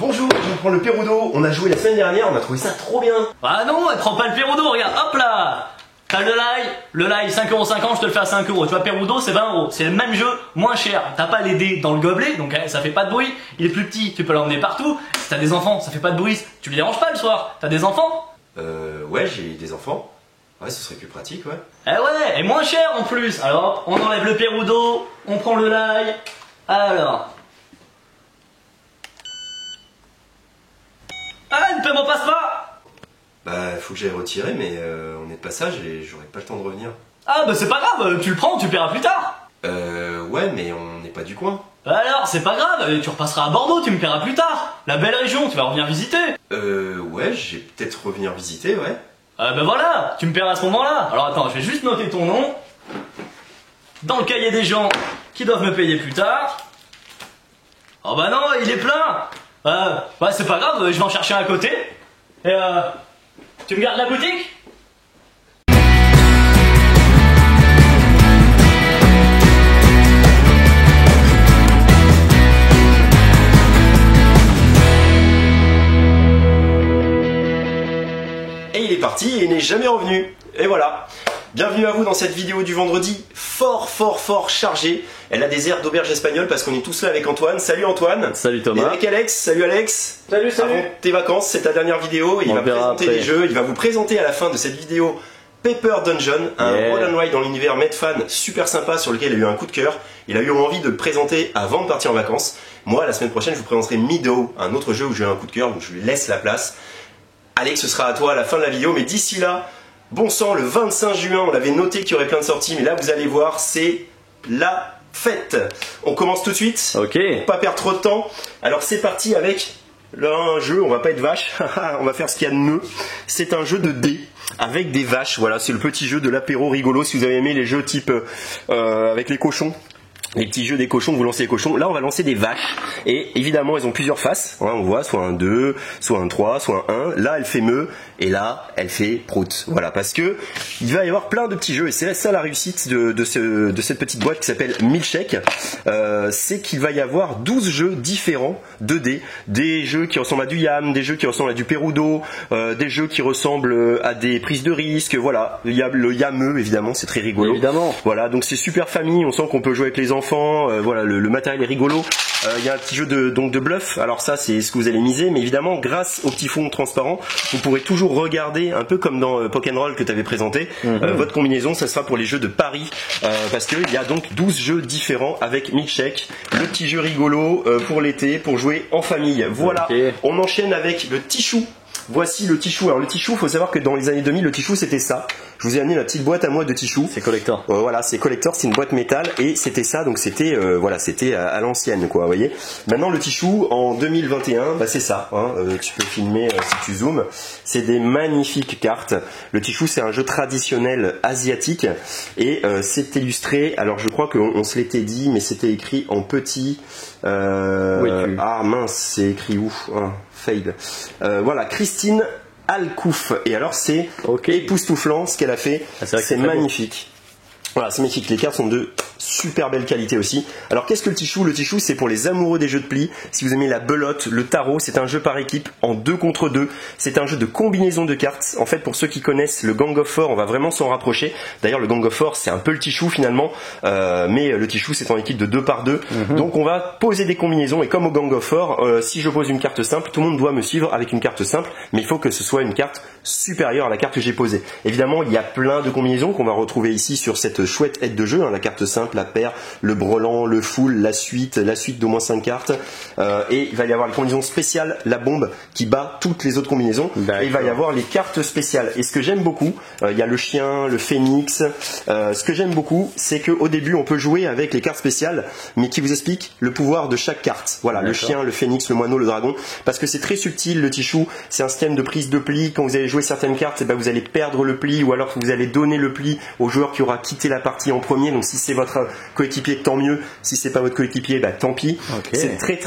Bonjour, je vais prendre le Perudo. On a joué la semaine dernière, on a trouvé ça trop bien. Ah non, elle prend pas le Perudo, regarde, hop là. T'as le live 5,50€, je te le fais à 5€. Tu vois, Perudo c'est 20€, c'est le même jeu, moins cher. T'as pas les dés dans le gobelet, donc ça fait pas de bruit. Il est plus petit, tu peux l'emmener partout. Si t'as des enfants, ça fait pas de bruit. Tu les déranges pas le soir. T'as des enfants? Ouais, j'ai des enfants. Ouais, ce serait plus pratique, ouais. Eh ouais, et moins cher en plus. Alors, on enlève le Perudo, on prend le live. Alors. Ah, le paiement passe pas. Bah, faut que j'aille retirer, mais on est de passage et j'aurai pas le temps de revenir. Ah bah c'est pas grave, tu le prends, tu paieras plus tard. Ouais, mais on n'est pas du coin. Alors, c'est pas grave, tu repasseras à Bordeaux, tu me paieras plus tard. La belle région, tu vas revenir visiter. Ouais, j'ai peut-être revenir visiter, ouais. Ben voilà, tu me paieras à ce moment-là. Alors attends, je vais juste noter ton nom dans le cahier des gens qui doivent me payer plus tard. Oh bah non, il est plein. Bah c'est pas grave, je vais en chercher un à côté. Et tu me gardes la boutique? Et il est parti et il n'est jamais revenu. Et voilà. Bienvenue à vous dans cette vidéo du vendredi fort chargée. Elle a des airs d'auberge espagnole parce qu'on est tous là avec Antoine. Salut Antoine. Salut Thomas. Et avec Alex. Salut Alex. Salut. Avant tes vacances, c'est ta dernière vidéo. Et il va présenter les jeux. Il va vous présenter à la fin de cette vidéo Paper Dungeon, un roll and ride dans l'univers Medfan super sympa sur lequel il a eu un coup de cœur. Il a eu envie de le présenter avant de partir en vacances. Moi, la semaine prochaine, je vous présenterai Meadow, un autre jeu où j'ai eu un coup de cœur, donc je lui laisse la place. Alex, ce sera à toi à la fin de la vidéo, mais d'ici là, bon sang, le 25 juin, on l'avait noté qu'il y aurait plein de sorties, mais là vous allez voir, c'est la fête. On commence tout de suite, Ok. pour pas perdre trop de temps. Alors c'est parti avec un jeu, on va pas être vache, on va faire ce qu'il y a de mieux. C'est un jeu de dés avec des vaches, voilà, c'est le petit jeu de l'apéro rigolo, si vous avez aimé les jeux type avec les cochons. Les petits jeux des cochons, vous lancez les cochons. Là, on va lancer des vaches. Et évidemment, elles ont plusieurs faces. Hein, on voit soit un 2, soit un 3, soit un 1. Là, elle fait meu. Et là, elle fait prout. Voilà, parce que il va y avoir plein de petits jeux. Et c'est ça la réussite de cette petite boîte qui s'appelle Milkshake. C'est qu'il va y avoir 12 jeux différents de dés. Des jeux qui ressemblent à du Yam, des jeux qui ressemblent à du Perudo, des jeux qui ressemblent à des prises de risque. Voilà, il y a le Yameux, évidemment, c'est très rigolo. Évidemment. Voilà, donc c'est super famille. On sent qu'on peut jouer avec les enfants. Voilà, le matériel est rigolo. Il y a un petit jeu de bluff. Alors ça, c'est ce que vous allez miser, mais évidemment, grâce au petit fond transparent, vous pourrez toujours regarder, un peu comme dans Pokéroll que tu avais présenté, votre combinaison. Ça sera pour les jeux de paris, parce qu'il y a donc 12 jeux différents avec Milkshake, le petit jeu rigolo pour l'été, pour jouer en famille. Voilà, On enchaîne avec le Tichou. Voici le Tichou. Alors le Tichou, faut savoir que dans les années 2000, le Tichou c'était ça. Je vous ai amené la petite boîte à moi de Tichou. C'est collector. Voilà, c'est collector, c'est une boîte métal et c'était ça, donc c'était voilà, c'était à l'ancienne quoi, vous voyez. Maintenant le Tichou en 2021, bah c'est ça. Hein, tu peux filmer si tu zoomes. C'est des magnifiques cartes. Le Tichou c'est un jeu traditionnel asiatique et c'est illustré. Alors je crois qu'on se l'était dit, mais c'était écris en petit. Ah mince, c'est écrit où? Fail. Voilà, Christine Alcouf. Et alors c'est époustouflant ce qu'elle a fait. C'est magnifique. Voilà, c'est magnifique. Les cartes sont de super belle qualité aussi. Alors qu'est-ce que le Tichou? Le Tichou c'est pour les amoureux des jeux de pli. Si vous aimez la belote, le tarot, c'est un jeu par équipe en 2 contre 2. C'est un jeu de combinaison de cartes. En fait, pour ceux qui connaissent le Gang of Four, on va vraiment s'en rapprocher. D'ailleurs, le Gang of Four c'est un peu le Tichou finalement, mais le Tichou c'est en équipe de 2 par 2. Donc on va poser des combinaisons et comme au Gang of Four, si je pose une carte simple, tout le monde doit me suivre avec une carte simple, mais il faut que ce soit une carte supérieure à la carte que j'ai posée. Évidemment, il y a plein de combinaisons qu'on va retrouver ici sur cette chouette aide de jeu, hein, la carte simple, la paire, le brelan, le full, la suite d'au moins 5 cartes. Et il va y avoir les combinaisons spéciales, la bombe qui bat toutes les autres combinaisons. Et il va y avoir les cartes spéciales. Et ce que j'aime beaucoup, il y a le chien, le phénix. Ce que j'aime beaucoup, c'est qu'au début, on peut jouer avec les cartes spéciales, mais qui vous expliquent le pouvoir de chaque carte. Voilà, le chien, le phénix, le moineau, le dragon. Parce que c'est très subtil, le Tichou. C'est un système de prise de pli. Quand vous allez jouer certaines cartes, eh ben, vous allez perdre le pli ou alors vous allez donner le pli au joueur qui aura quitté la partie en premier. Donc si c'est votre coéquipier, tant mieux. Si c'est pas votre coéquipier, bah tant pis. C'est très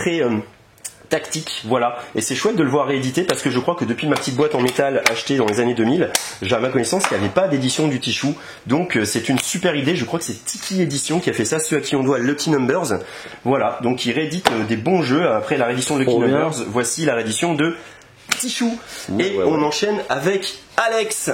tactique, voilà. Et c'est chouette de le voir réédité parce que je crois que depuis ma petite boîte en métal achetée dans les années 2000, j'ai à ma connaissance qu'il n'y avait pas d'édition du Tichou. Donc c'est une super idée. Je crois que c'est Tiki Édition qui a fait ça, ceux à qui on doit Lucky Numbers. Voilà, donc ils rééditent des bons jeux. Après la réédition de Lucky Numbers, voici la réédition de Tichou. Et on enchaîne avec Alex.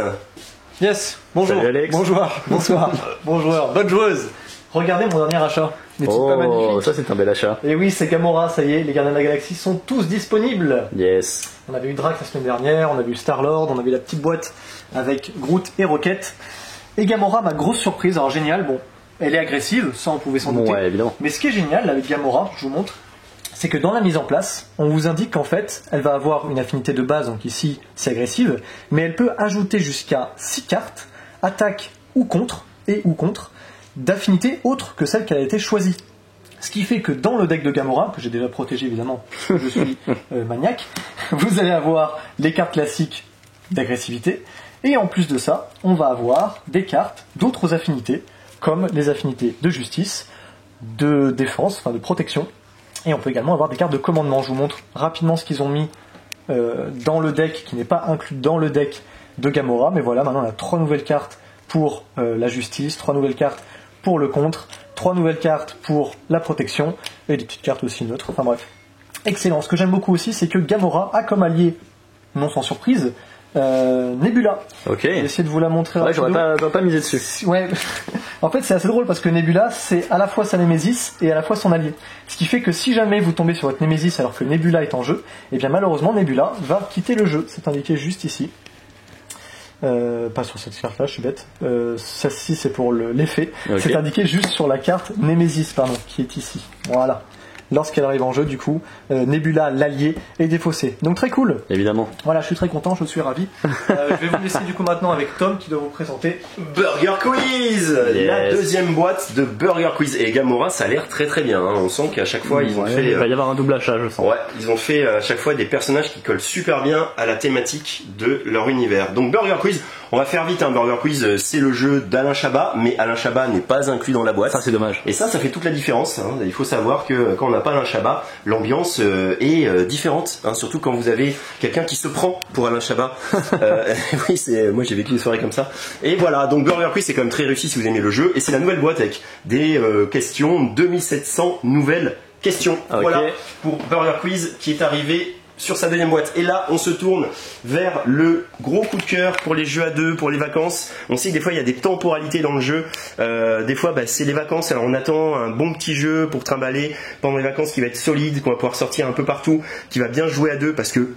Yes, bonjour. Salut Alex. Bonjour, bonsoir, bon joueur, bonne joueuse. Regardez mon dernier achat. N'est-il pas magnifique? Ça c'est un bel achat. Et oui, c'est Gamora, ça y est, les Gardiens de la Galaxie sont tous disponibles. Yes. On avait eu Drax la semaine dernière, on a vu Star-Lord, on avait la petite boîte avec Groot et Rocket. Et Gamora, ma grosse surprise, alors génial, bon, elle est agressive, ça on pouvait s'en douter. Ouais, évidemment. Mais ce qui est génial avec Gamora, je vous montre, c'est que dans la mise en place, on vous indique qu'en fait, elle va avoir une affinité de base, donc ici c'est agressive, mais elle peut ajouter jusqu'à 6 cartes, attaque ou contre, d'affinités autres que celles qu'elle a été choisie. Ce qui fait que dans le deck de Gamora, que j'ai déjà protégé évidemment, parce que je suis maniaque, vous allez avoir les cartes classiques d'agressivité, et en plus de ça, on va avoir des cartes d'autres affinités, comme les affinités de justice, de défense, enfin de protection, et on peut également avoir des cartes de commandement. Je vous montre rapidement ce qu'ils ont mis dans le deck, qui n'est pas inclus dans le deck de Gamora, mais voilà, maintenant on a 3 nouvelles cartes pour la justice, 3 nouvelles cartes pour le contre, 3 nouvelles cartes pour la protection, et des petites cartes aussi neutres, enfin bref. Excellent. Ce que j'aime beaucoup aussi, c'est que Gamora a comme allié, non sans surprise, Nebula. Ok. Je vais essayer de vous la montrer. Ouais, j'aurais pas misé dessus. Ouais. En fait, c'est assez drôle parce que Nebula, c'est à la fois sa némésis et à la fois son allié. Ce qui fait que si jamais vous tombez sur votre némésis alors que Nebula est en jeu, eh bien malheureusement Nebula va quitter le jeu. C'est indiqué juste ici. Pas sur cette carte-là, je suis bête. Celle-ci, c'est pour l'effet. Okay. C'est indiqué juste sur la carte Némésis, pardon, qui est ici. Voilà. Lorsqu'elle arrive en jeu, du coup, Nebula, l'allié, est défaussé. Donc très cool. Évidemment. Voilà, je suis très content, je suis ravi. Je vais vous laisser du coup maintenant avec Tom qui doit vous présenter Burger Quiz, yes. La deuxième boîte de Burger Quiz. Et Gamora, ça a l'air très très bien. Hein. On sent qu'à chaque fois, ils ont fait. Il va y avoir un double achat, je sens. Ouais, ils ont fait à chaque fois des personnages qui collent super bien à la thématique de leur univers. Donc Burger Quiz, on va faire vite. Hein. Burger Quiz, c'est le jeu d'Alain Chabat, mais Alain Chabat n'est pas inclus dans la boîte. Ça, c'est dommage. Et ça fait toute la différence. Hein. Il faut savoir que quand on n'a pas Alain Chabat, l'ambiance est différente. Hein. Surtout quand vous avez quelqu'un qui se prend pour Alain Chabat. Oui, moi j'ai vécu une soirée comme ça. Et voilà, donc Burger Quiz, c'est quand même très réussi si vous aimez le jeu. Et c'est la nouvelle boîte avec des questions, 2700 nouvelles questions. Okay. Voilà pour Burger Quiz qui est arrivé sur sa deuxième boîte. Et là, on se tourne vers le gros coup de cœur pour les jeux à deux, pour les vacances. On sait que des fois, il y a des temporalités dans le jeu. Des fois, c'est les vacances. Alors, on attend un bon petit jeu pour trimballer pendant les vacances qui va être solide, qu'on va pouvoir sortir un peu partout, qui va bien jouer à deux parce que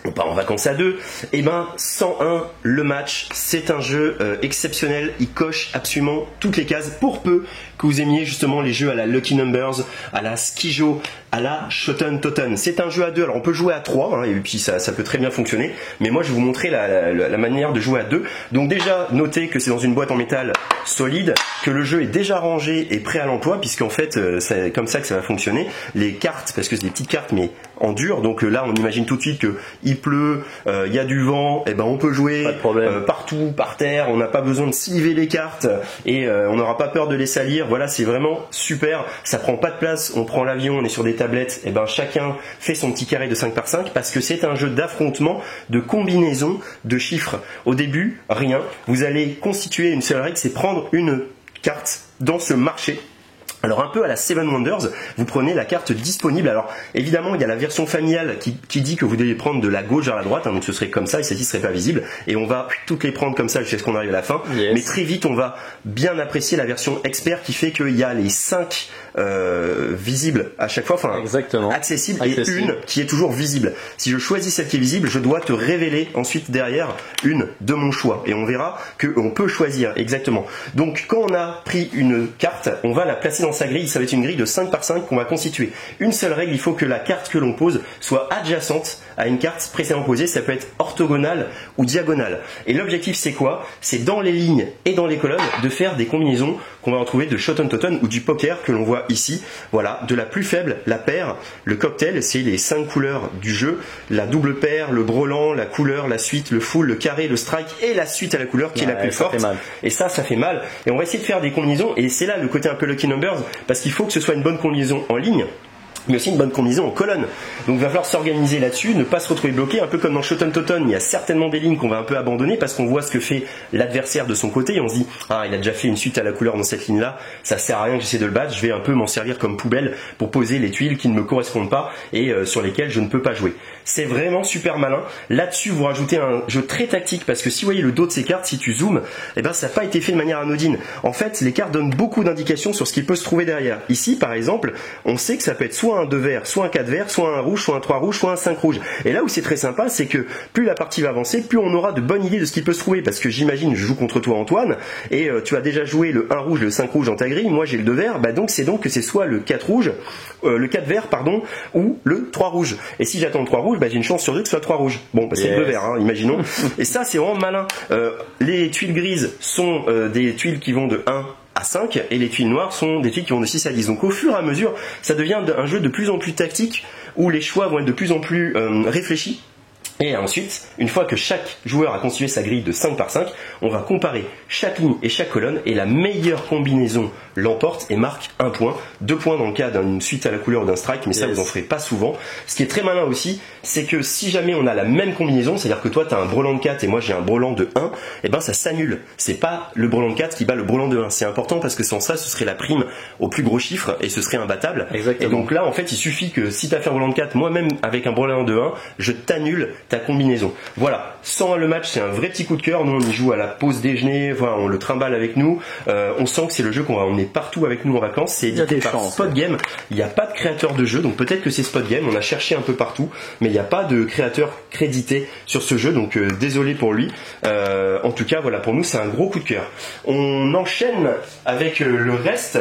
on part en vacances à deux. Et 101 le match, c'est un jeu exceptionnel. Il coche absolument toutes les cases pour peu que vous aimiez justement les jeux à la Lucky Numbers, à la Skijo, à la Shoten Toten. C'est un jeu à deux, alors on peut jouer à 3 hein, et puis ça peut très bien fonctionner, mais moi je vais vous montrer la manière de jouer à 2. Donc déjà notez que c'est dans une boîte en métal solide, que le jeu est déjà rangé et prêt à l'emploi, puisqu'en fait c'est comme ça que ça va fonctionner. Les cartes, parce que c'est des petites cartes mais en dur, donc là on imagine tout de suite que il pleut, il y a du vent, et on peut jouer partout, par terre, on n'a pas besoin de sliver les cartes et on n'aura pas peur de les salir. Voilà, c'est vraiment super, ça prend pas de place, on prend l'avion, on est sur des tablettes, et chacun fait son petit carré de 5x5 parce que c'est un jeu d'affrontement, de combinaison de chiffres. Au début, rien, vous allez constituer une seule règle, c'est prendre une carte dans ce marché. Alors un peu à la Seven Wonders, vous prenez la carte disponible. Alors évidemment il y a la version familiale qui dit que vous devez prendre de la gauche vers la droite, hein, donc ce serait comme ça et celle-ci serait pas visible. Et on va toutes les prendre comme ça jusqu'à ce qu'on arrive à la fin. Yes. Mais très vite on va bien apprécier la version expert qui fait qu'il y a les 5 visibles à chaque fois, enfin accessibles et une qui est toujours visible. Si je choisis celle qui est visible, je dois te révéler ensuite derrière une de mon choix. Et on verra qu'on peut choisir exactement. Donc quand on a pris une carte, on va la placer dans sa grille, ça va être une grille de 5x5 qu'on va constituer. Une seule règle, il faut que la carte que l'on pose soit adjacente à une carte précédemment posée, ça peut être orthogonale ou diagonale. Et l'objectif c'est quoi? C'est dans les lignes et dans les colonnes de faire des combinaisons qu'on va retrouver de Shoten Toten ou du poker que l'on voit ici. Voilà, de la plus faible, la paire, le cocktail, c'est les 5 couleurs du jeu, la double paire, le brelan, la couleur, la suite, le full, le carré, le strike et la suite à la couleur qui est la plus forte. Et ça fait mal. Et on va essayer de faire des combinaisons et c'est là le côté un peu Lucky Numbers parce qu'il faut que ce soit une bonne combinaison en ligne. mais aussi une bonne combinaison en colonne. Donc il va falloir s'organiser là-dessus, ne pas se retrouver bloqué, un peu comme dans Shoten Totten, il y a certainement des lignes qu'on va un peu abandonner parce qu'on voit ce que fait l'adversaire de son côté et on se dit ah il a déjà fait une suite à la couleur dans cette ligne-là, ça sert à rien que j'essaie de le battre, je vais un peu m'en servir comme poubelle pour poser les tuiles qui ne me correspondent pas et sur lesquelles je ne peux pas jouer. C'est vraiment super malin. Là-dessus vous rajoutez un jeu très tactique parce que si vous voyez le dos de ces cartes, si tu zoomes, eh ben ça n'a pas été fait de manière anodine. En fait les cartes donnent beaucoup d'indications sur ce qui peut se trouver derrière. Ici par exemple, on sait que ça peut être soit un 2 vert, soit un 4 vert, soit un rouge, soit un 3 rouge, soit un 5 rouge. Et là où c'est très sympa, c'est que plus la partie va avancer, plus on aura de bonnes idées de ce qui peut se trouver. Parce que j'imagine, je joue contre toi Antoine, et tu as déjà joué le 1 rouge, le 5 rouge dans ta grille, moi j'ai le 2 vert, bah donc c'est donc que c'est soit le 4 rouge, le 4 vert, pardon, ou le 3 rouge. Et si j'attends le 3 rouge, bah j'ai une chance sur 2 que ce soit 3 rouge. Bon, bah c'est le 2 vert, hein, imaginons. Et ça c'est vraiment malin. Les tuiles grises sont des tuiles qui vont de 1 à 5 et les tuiles noires sont des tuiles qui vont de 6 à 10. Donc au fur et à mesure, ça devient un jeu de plus en plus tactique où les choix vont être de plus en plus réfléchis. Et ensuite, une fois que chaque joueur a constitué sa grille de 5 par 5, on va comparer chaque ligne et chaque colonne et la meilleure combinaison l'emporte et marque 1 point. 2 points dans le cas d'une suite à la couleur ou d'un strike, mais ça vous en ferez pas souvent. Ce qui est très malin aussi, c'est que si jamais on a la même combinaison, c'est-à-dire que toi tu as un brelan de 4 et moi j'ai un brelan de 1, et ben ça s'annule. C'est pas le brelan de 4 qui bat le brelan de 1. C'est important parce que sans ça, ce serait la prime au plus gros chiffre et ce serait imbattable. Exactement. Et donc là, en fait, il suffit que si tu as fait un brelan de 4, moi-même avec un brelan de 1, je t'annule ta combinaison. Voilà, 101 le match, c'est un vrai petit coup de cœur. Nous on y joue à la pause déjeuner, enfin, on le trimballe avec nous. On sent que c'est le jeu qu'on va emmener partout avec nous en vacances. C'est édité par Spot Game. Il n'y a pas de créateur de jeu, donc peut-être que c'est Spot Game. On a cherché un peu partout, mais il n'y a pas de créateur crédité sur ce jeu, donc désolé pour lui. En tout cas, voilà, pour nous c'est un gros coup de cœur. On enchaîne avec le reste.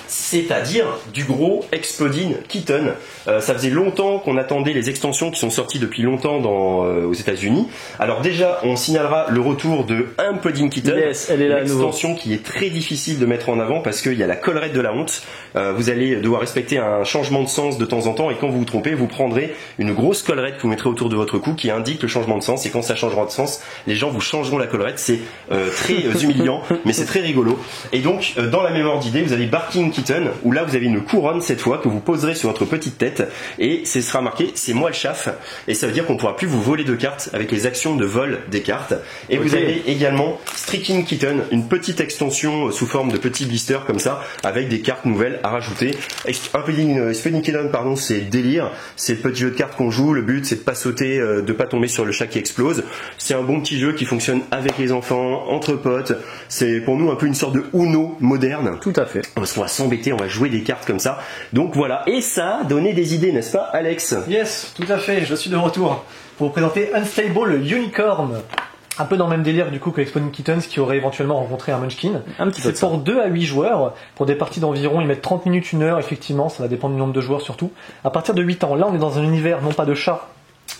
C'est-à-dire du gros Exploding Kitten. Ça faisait longtemps qu'on attendait les extensions qui sont sorties depuis longtemps aux États-Unis. Alors déjà, on signalera le retour de Exploding Kitten, elle est là, l'extension qui est très difficile de mettre en avant parce qu'il y a la collerette de la honte. Vous allez devoir respecter un changement de sens de temps en temps et quand vous vous trompez, vous prendrez une grosse collerette que vous mettrez autour de votre cou qui indique le changement de sens et quand ça changera de sens, les gens vous changeront la collerette. C'est très humiliant, mais c'est très rigolo. Et donc, dans la mémoire d'idée, vous avez Barking Kitten où là vous avez une couronne cette fois que vous poserez sur votre petite tête et ce sera marqué c'est moi le chaf et ça veut dire qu'on ne pourra plus vous voler de cartes avec les actions de vol des cartes. Et vous avez également Striking Kitten, une petite extension sous forme de petits blisters comme ça avec des cartes nouvelles à rajouter. Exploding Kitten, pardon, c'est délire, c'est le petit jeu de cartes qu'on joue, le but c'est de pas sauter, de pas tomber sur le chat qui explose. C'est un bon petit jeu qui fonctionne avec les enfants, entre potes, c'est pour nous un peu une sorte de Uno moderne. Tout à fait. Parce qu'on va s'embêter, on va jouer des cartes comme ça. Donc voilà, et ça a donné des idées, n'est-ce pas Alex? Yes, tout à fait, je suis de retour pour vous présenter Unstable Unicorn. Un peu dans le même délire du coup que Exploding Kittens qui aurait éventuellement rencontré un Munchkin. C'est pour 2 à 8 joueurs. Pour des parties d'environ, ils mettent 30 minutes, 1 heure, effectivement, ça va dépendre du nombre de joueurs surtout. À partir de 8 ans, là on est dans un univers non pas de chats,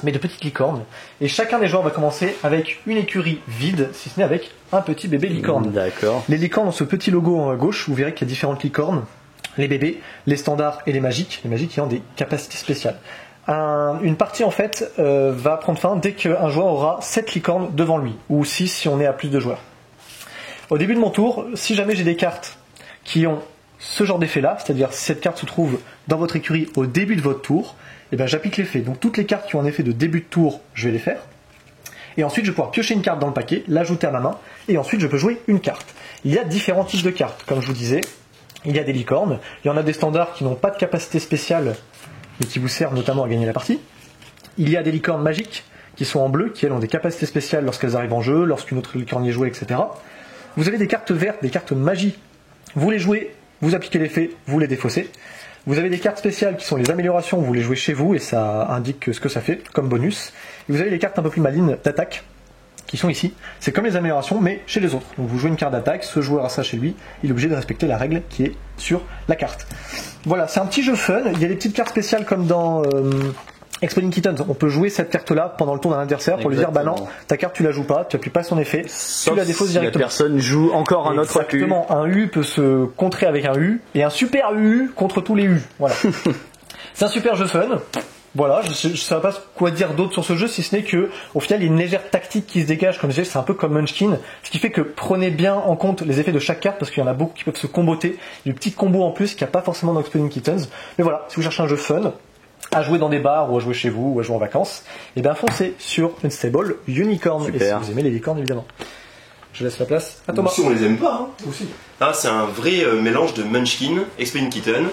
mais de petites licornes. Et chacun des joueurs va commencer avec une écurie vide, si ce n'est avec un petit bébé licorne. D'accord. Les licornes ont ce petit logo en haut à gauche, vous verrez qu'il y a différentes licornes. Les bébés, les standards et les magiques ayant des capacités spéciales. Une partie en fait va prendre fin dès qu'un joueur aura 7 licornes devant lui, ou 6 si on est à plus de joueurs. Au début de mon tour, si jamais j'ai des cartes qui ont ce genre d'effet là, c'est-à-dire si cette carte se trouve dans votre écurie au début de votre tour, et ben j'applique l'effet. Donc toutes les cartes qui ont un effet de début de tour, je vais les faire. Et ensuite je vais pouvoir piocher une carte dans le paquet, l'ajouter à ma main, et ensuite je peux jouer une carte. Il y a différents types de cartes, comme je vous disais. Il y a des licornes, il y en a des standards qui n'ont pas de capacité spéciale, mais qui vous servent notamment à gagner la partie. Il y a des licornes magiques, qui sont en bleu, qui elles ont des capacités spéciales lorsqu'elles arrivent en jeu, lorsqu'une autre licorne y est jouée, etc. Vous avez des cartes vertes, des cartes magie. Vous les jouez, vous appliquez l'effet, vous les défaussez. Vous avez des cartes spéciales qui sont les améliorations, vous les jouez chez vous et ça indique ce que ça fait comme bonus. Et vous avez les cartes un peu plus malines d'attaque, qui sont ici. C'est comme les améliorations, mais chez les autres. Donc vous jouez une carte d'attaque, ce joueur a ça chez lui, il est obligé de respecter la règle qui est sur la carte. Voilà, c'est un petit jeu fun. Il y a des petites cartes spéciales comme dans Exploding Kittens. On peut jouer cette carte-là pendant le tour d'un adversaire pour lui dire bah non, ta carte tu la joues pas, tu appuies pas son effet, sauf tu la défausses si directement. la personne joue encore un autre U. Exactement, un U peut se contrer avec un U, et un super U contre tous les U. Voilà. C'est un super jeu fun. Voilà, je ne sais pas quoi dire d'autre sur ce jeu, si ce n'est que au final, il y a une légère tactique qui se dégage, comme je disais, c'est un peu comme Munchkin, ce qui fait que prenez bien en compte les effets de chaque carte, parce qu'il y en a beaucoup qui peuvent se comboter, il y a des petits combos en plus qu'il n'y a pas forcément dans Exploding Kittens. Mais voilà, si vous cherchez un jeu fun, à jouer dans des bars, ou à jouer chez vous, ou à jouer en vacances, et bien foncez sur Unstable Unicorn, Super. et si vous aimez les licornes, évidemment. Je laisse la place à Thomas. Si on les aime pas, hein. Aussi. Ah, c'est un vrai mélange de Munchkin, Exploding Kitten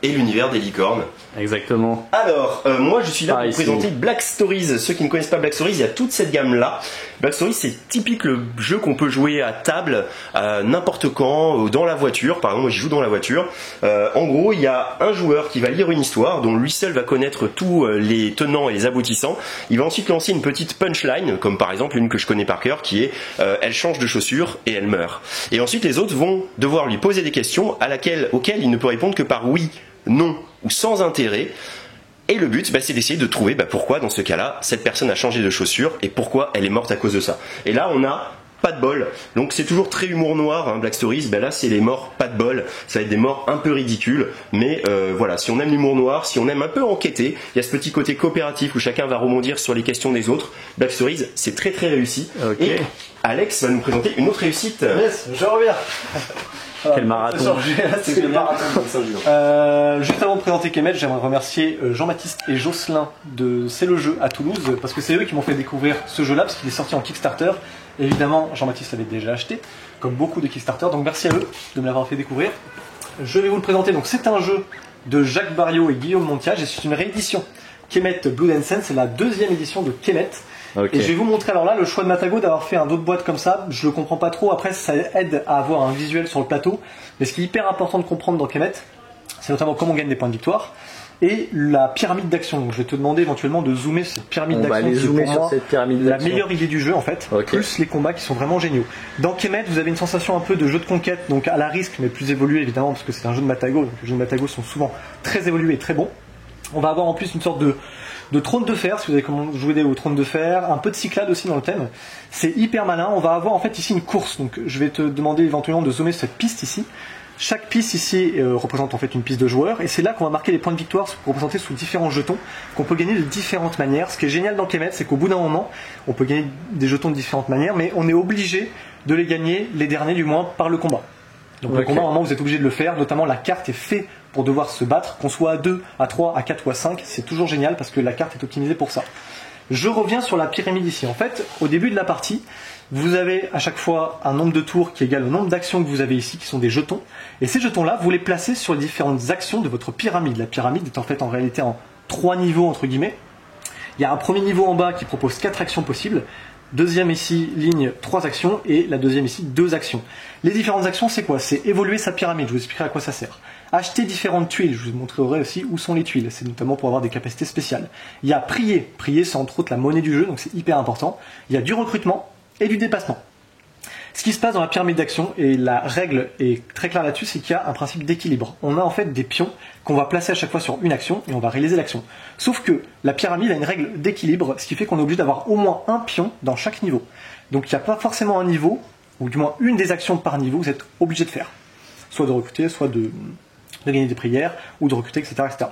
et l'univers des licornes. Exactement. Alors, moi je suis là pour vous ici. présenter Black Stories. Ceux qui ne connaissent pas Black Stories, il y a toute cette gamme-là. Black Stories, c'est typique le jeu qu'on peut jouer à table, n'importe quand, dans la voiture. Par exemple, moi j'y joue dans la voiture. En gros, il y a un joueur qui va lire une histoire dont lui seul va connaître tous les tenants et les aboutissants. Il va ensuite lancer une petite punchline, comme par exemple une que je connais par cœur, qui est elle change de chaussure et elle meurt. Et ensuite, les autres vont devoir lui poser des questions auxquelles il ne peut répondre que par oui, non ou sans intérêt. Et le but, c'est d'essayer de trouver pourquoi, dans ce cas-là, cette personne a changé de chaussure et pourquoi elle est morte à cause de ça. Et là, on a pas de bol. Donc c'est toujours très humour noir, hein, Black Stories. Là, c'est les morts pas de bol. Ça va être des morts un peu ridicules. Mais voilà, si on aime l'humour noir, si on aime un peu enquêter, il y a ce petit côté coopératif où chacun va rebondir sur les questions des autres. Black Stories, c'est très très réussi. Okay. Et Alex va nous présenter une autre réussite. Yes, je reviens. Quel marathon. C'est le marathon. Juste avant de présenter Kemet, j'aimerais remercier Jean-Baptiste et Jocelyn de C'est le jeu à Toulouse, parce que c'est eux qui m'ont fait découvrir ce jeu-là, parce qu'il est sorti en Kickstarter. Évidemment, Jean-Baptiste l'avait déjà acheté, comme beaucoup de Kickstarter, donc merci à eux de me l'avoir fait découvrir. Je vais vous le présenter, donc c'est un jeu de Jacques Barriot et Guillaume Montiage, et c'est une réédition. Kemet Blood and Sand, c'est la deuxième édition de Kemet. Okay. Et je vais vous montrer alors là le choix de Matago d'avoir fait un autre boîte comme ça. Je le comprends pas trop. Après, ça aide à avoir un visuel sur le plateau. Mais ce qui est hyper important de comprendre dans Kemet, c'est notamment comment on gagne des points de victoire et la pyramide d'action. Donc je vais te demander éventuellement de zoomer sur cette pyramide d'action. On va aller zoomer sur cette pyramide la d'action. meilleure idée du jeu en fait, Okay. plus les combats qui sont vraiment géniaux. Dans Kemet, vous avez une sensation un peu de jeu de conquête, donc à la risque, mais plus évolué évidemment, parce que c'est un jeu de Matago. Donc les jeux de Matago sont souvent très évolués et très bons. On va avoir en plus une sorte de trône de fer, si vous avez joué au trône de fer, un peu de Cyclade aussi dans le thème. C'est hyper malin. On va avoir en fait ici une course. Donc je vais te demander éventuellement de zoomer sur cette piste ici. Chaque piste ici représente en fait une piste de joueurs, et c'est là qu'on va marquer les points de victoire représentés sous différents jetons qu'on peut gagner de différentes manières. Ce qui est génial dans Kemet, c'est qu'au bout d'un moment, on peut gagner des jetons de différentes manières, mais on est obligé de les gagner, les derniers du moins, par le combat. Donc le combat, à un moment, vous êtes obligé de le faire, notamment la carte est faite pour devoir se battre, qu'on soit à 2, à 3, à 4 ou à 5, c'est toujours génial parce que la carte est optimisée pour ça. Je reviens sur la pyramide ici. En fait, au début de la partie, vous avez à chaque fois un nombre de tours qui est égal au nombre d'actions que vous avez ici, qui sont des jetons. Et ces jetons-là, vous les placez sur les différentes actions de votre pyramide. La pyramide est en fait en réalité en 3 niveaux, entre guillemets. Il y a un premier niveau en bas qui propose 4 actions possibles. Deuxième ici, ligne, 3 actions. Et la deuxième ici, 2 actions. Les différentes actions, c'est quoi? C'est évoluer sa pyramide. Je vous expliquerai à quoi ça sert. Acheter différentes tuiles. Je vous montrerai aussi où sont les tuiles. C'est notamment pour avoir des capacités spéciales. Il y a prier. Prier, c'est entre autres la monnaie du jeu, donc c'est hyper important. Il y a du recrutement et du déplacement. Ce qui se passe dans la pyramide d'action, et la règle est très claire là-dessus, c'est qu'il y a un principe d'équilibre. On a en fait des pions qu'on va placer à chaque fois sur une action et on va réaliser l'action. Sauf que la pyramide a une règle d'équilibre, ce qui fait qu'on est obligé d'avoir au moins un pion dans chaque niveau. Donc il n'y a pas forcément un niveau, ou du moins une des actions par niveau, vous êtes obligé de faire. Soit de recruter, soit de gagner des prières, ou de recruter, etc., etc.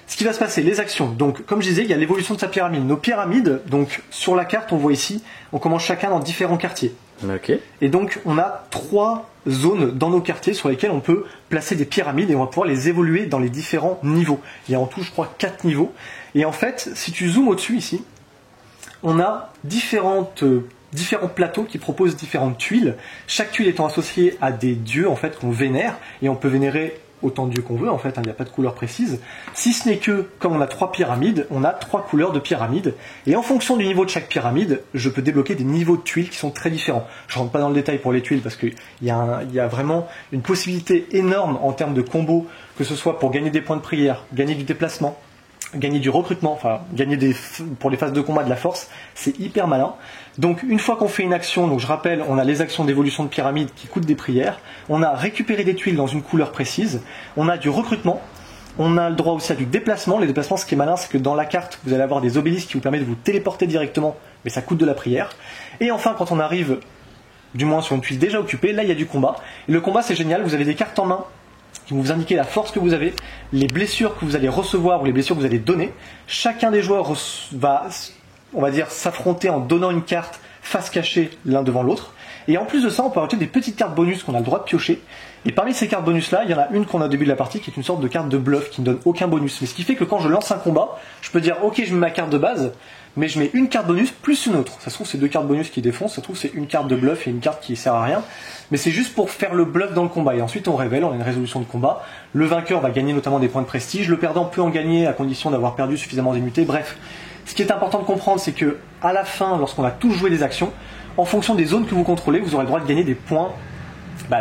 Ce qui va se passer, les actions. Donc, comme je disais, il y a l'évolution de sa pyramide. Nos pyramides, donc sur la carte, on voit ici, on commence chacun dans différents quartiers. Okay. Et donc, on a 3 zones dans nos quartiers sur lesquelles on peut placer des pyramides et on va pouvoir les évoluer dans les différents niveaux. Il y a en tout, je crois, 4 niveaux. Et en fait, si tu zoomes au-dessus ici, on a différents plateaux qui proposent différentes tuiles. Chaque tuile étant associée à des dieux en fait qu'on vénère, et on peut vénérer autant de dieux qu'on veut, en fait, il n'y a pas de couleur précise. Si ce n'est que, comme on a 3 pyramides, on a 3 couleurs de pyramides. Et en fonction du niveau de chaque pyramide, je peux débloquer des niveaux de tuiles qui sont très différents. Je ne rentre pas dans le détail pour les tuiles parce qu'il y a vraiment une possibilité énorme en termes de combos, que ce soit pour gagner des points de prière, gagner du déplacement, gagner du recrutement, enfin gagner pour les phases de combat de la force, c'est hyper malin. Donc une fois qu'on fait une action, donc je rappelle, on a les actions d'évolution de pyramide qui coûtent des prières, on a récupéré des tuiles dans une couleur précise, on a du recrutement, on a le droit aussi à du déplacement. Les déplacements, ce qui est malin, c'est que dans la carte, vous allez avoir des obélisques qui vous permettent de vous téléporter directement, mais ça coûte de la prière. Et enfin, quand on arrive, du moins sur une tuile déjà occupée, là il y a du combat. Et le combat c'est génial, vous avez des cartes en main qui vont vous indiquer la force que vous avez, les blessures que vous allez recevoir ou les blessures que vous allez donner. Chacun des joueurs va, on va dire, s'affronter en donnant une carte face cachée l'un devant l'autre. Et en plus de ça, on peut rajouter des petites cartes bonus qu'on a le droit de piocher. Et parmi ces cartes bonus-là, il y en a une qu'on a au début de la partie qui est une sorte de carte de bluff qui ne donne aucun bonus. Mais ce qui fait que quand je lance un combat, je peux dire ok, je mets ma carte de base, mais je mets une carte bonus plus une autre. Ça se trouve c'est deux cartes bonus qui défoncent, ça se trouve c'est une carte de bluff et une carte qui sert à rien. Mais c'est juste pour faire le bluff dans le combat. Et ensuite on révèle, on a une résolution de combat. Le vainqueur va gagner notamment des points de prestige. Le perdant peut en gagner à condition d'avoir perdu suffisamment d'unités. Bref, ce qui est important de comprendre, c'est que à la fin, lorsqu'on a tous joué des actions, en fonction des zones que vous contrôlez, vous aurez le droit de gagner des points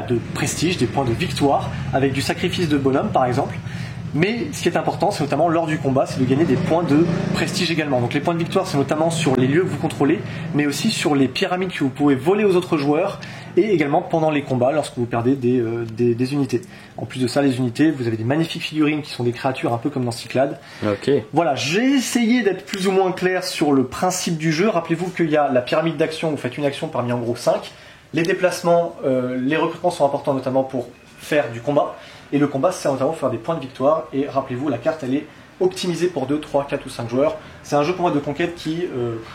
de prestige, des points de victoire, avec du sacrifice de bonhomme par exemple. Mais ce qui est important, c'est notamment lors du combat, c'est de gagner des points de prestige également. Donc les points de victoire, c'est notamment sur les lieux que vous contrôlez, mais aussi sur les pyramides que vous pouvez voler aux autres joueurs, et également pendant les combats, lorsque vous perdez des unités. En plus de ça, les unités, vous avez des magnifiques figurines qui sont des créatures un peu comme dans Cyclades. Ok. Voilà, j'ai essayé d'être plus ou moins clair sur le principe du jeu. Rappelez-vous qu'il y a la pyramide d'action, vous faites une action parmi en gros 5. Les déplacements, les recrutements sont importants notamment pour faire du combat. Et le combat, c'est notamment faire des points de victoire. Et rappelez-vous, la carte, elle est optimisée pour 2, 3, 4 ou 5 joueurs. C'est un jeu pour moi de conquête qui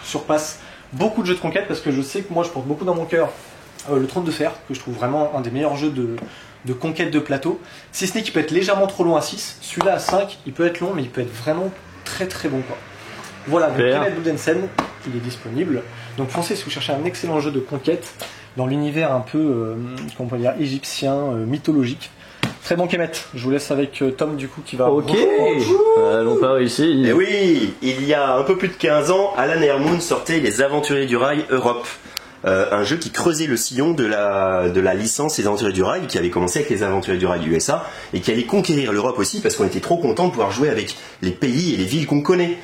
surpasse beaucoup de jeux de conquête parce que je sais que moi, je porte beaucoup dans mon cœur le Trône de Fer, que je trouve vraiment un des meilleurs jeux de conquête de plateau. Si ce n'est qu'il peut être légèrement trop long à 6, celui-là à 5, il peut être long, mais il peut être vraiment très très bon, quoi. Voilà, donc Kemet Budensen, il est disponible. Donc foncez si vous cherchez un excellent jeu de conquête dans l'univers un peu, comment on peut dire, égyptien, mythologique. Très bon Kemet, je vous laisse avec Tom du coup qui va... Ok, allons pas réussi. Et oui, il y a un peu plus de 15 ans, Alan Airmoon sortait Les Aventuriers du Rail Europe. Un jeu qui creusait le sillon de la licence Les Aventuriers du Rail, qui avait commencé avec Les Aventuriers du Rail USA, et qui allait conquérir l'Europe aussi, parce qu'on était trop content de pouvoir jouer avec les pays et les villes qu'on connaît.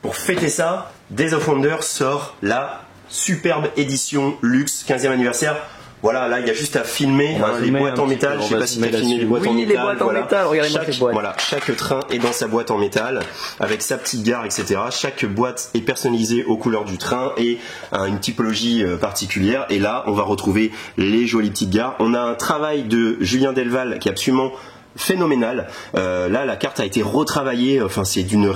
Pour fêter ça, Days of Wonder sort la superbe édition luxe 15e anniversaire. Voilà, là il y a juste à filmer les boîtes en métal. Je sais pas si tu as filmé les boîtes en métal. Oui, les boîtes en métal, regardez-moi ces boîtes. Voilà, chaque train est dans sa boîte en métal, avec sa petite gare, etc. Chaque boîte est personnalisée aux couleurs du train et a une typologie particulière. Et là, on va retrouver les jolies petites gares. On a un travail de Julien Delval qui est absolument phénoménal. Là, la carte a été retravaillée. Enfin, c'est d'un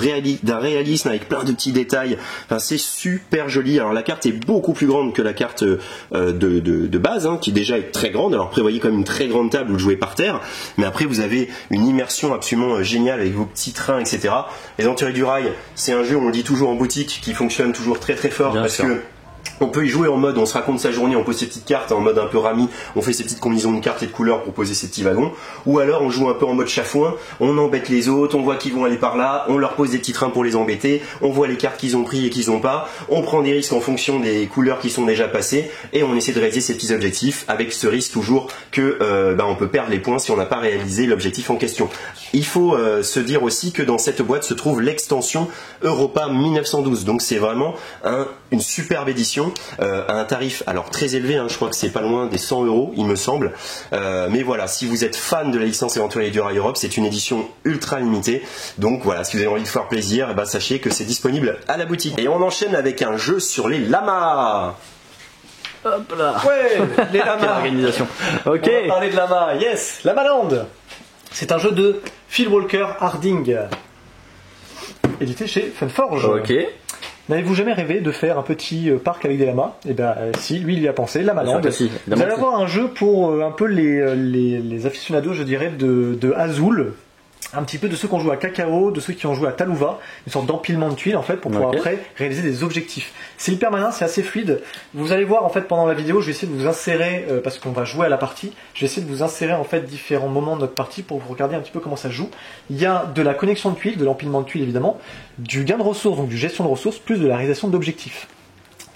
réalisme avec plein de petits détails. Enfin, c'est super joli. Alors, la carte est beaucoup plus grande que la carte de base, qui déjà est très grande. Alors, prévoyez comme une très grande table où vous jouez par terre. Mais après, vous avez une immersion absolument géniale avec vos petits trains, etc. Les Aventuriers du Rail, c'est un jeu, on le dit toujours en boutique, qui fonctionne toujours très très fort. Bien parce sûr. Que on peut y jouer en mode, on se raconte sa journée, on pose ses petites cartes en mode un peu rami, on fait ses petites combinaisons de cartes et de couleurs pour poser ses petits wagons. Ou alors on joue un peu en mode chafouin, on embête les autres, on voit qu'ils vont aller par là, on leur pose des petits trains pour les embêter, on voit les cartes qu'ils ont pris et qu'ils n'ont pas, on prend des risques en fonction des couleurs qui sont déjà passées et on essaie de réaliser ces petits objectifs avec ce risque toujours que on peut perdre les points si on n'a pas réalisé l'objectif en question. Il faut se dire aussi que dans cette boîte se trouve l'extension Europa 1912, donc c'est vraiment une superbe édition. À un tarif alors très élevé, je crois que c'est pas loin des 100 €, il me semble. Mais voilà, si vous êtes fan de la licence Aventuriers du Rail Europe, c'est une édition ultra limitée. Donc voilà, si vous avez envie de faire plaisir, sachez que c'est disponible à la boutique. Et on enchaîne avec un jeu sur les lamas. Hop là. Ouais, les lamas. Quelle organisation. Ok. On va parler de Lama. Yes, Lamaland. C'est un jeu de Phil Walker Harding, édité chez Funforge. Ok. N'avez-vous jamais rêvé de faire un petit parc avec des lamas ? Eh bien, si, lui, il y a pensé, Lamaland. Vous allez avoir un jeu pour un peu les aficionados, je dirais, de Azul. Un petit peu de ceux qui ont joué à Cacao, de ceux qui ont joué à Talouva, une sorte d'empilement de tuiles en fait pour pouvoir après réaliser des objectifs. C'est hyper malin, c'est assez fluide. Vous allez voir en fait pendant la vidéo, je vais essayer de vous insérer, parce qu'on va jouer à la partie, je vais essayer de vous insérer en fait différents moments de notre partie pour vous regarder un petit peu comment ça joue. Il y a de la connexion de tuiles, de l'empilement de tuiles évidemment, du gain de ressources, donc du gestion de ressources, plus de la réalisation d'objectifs.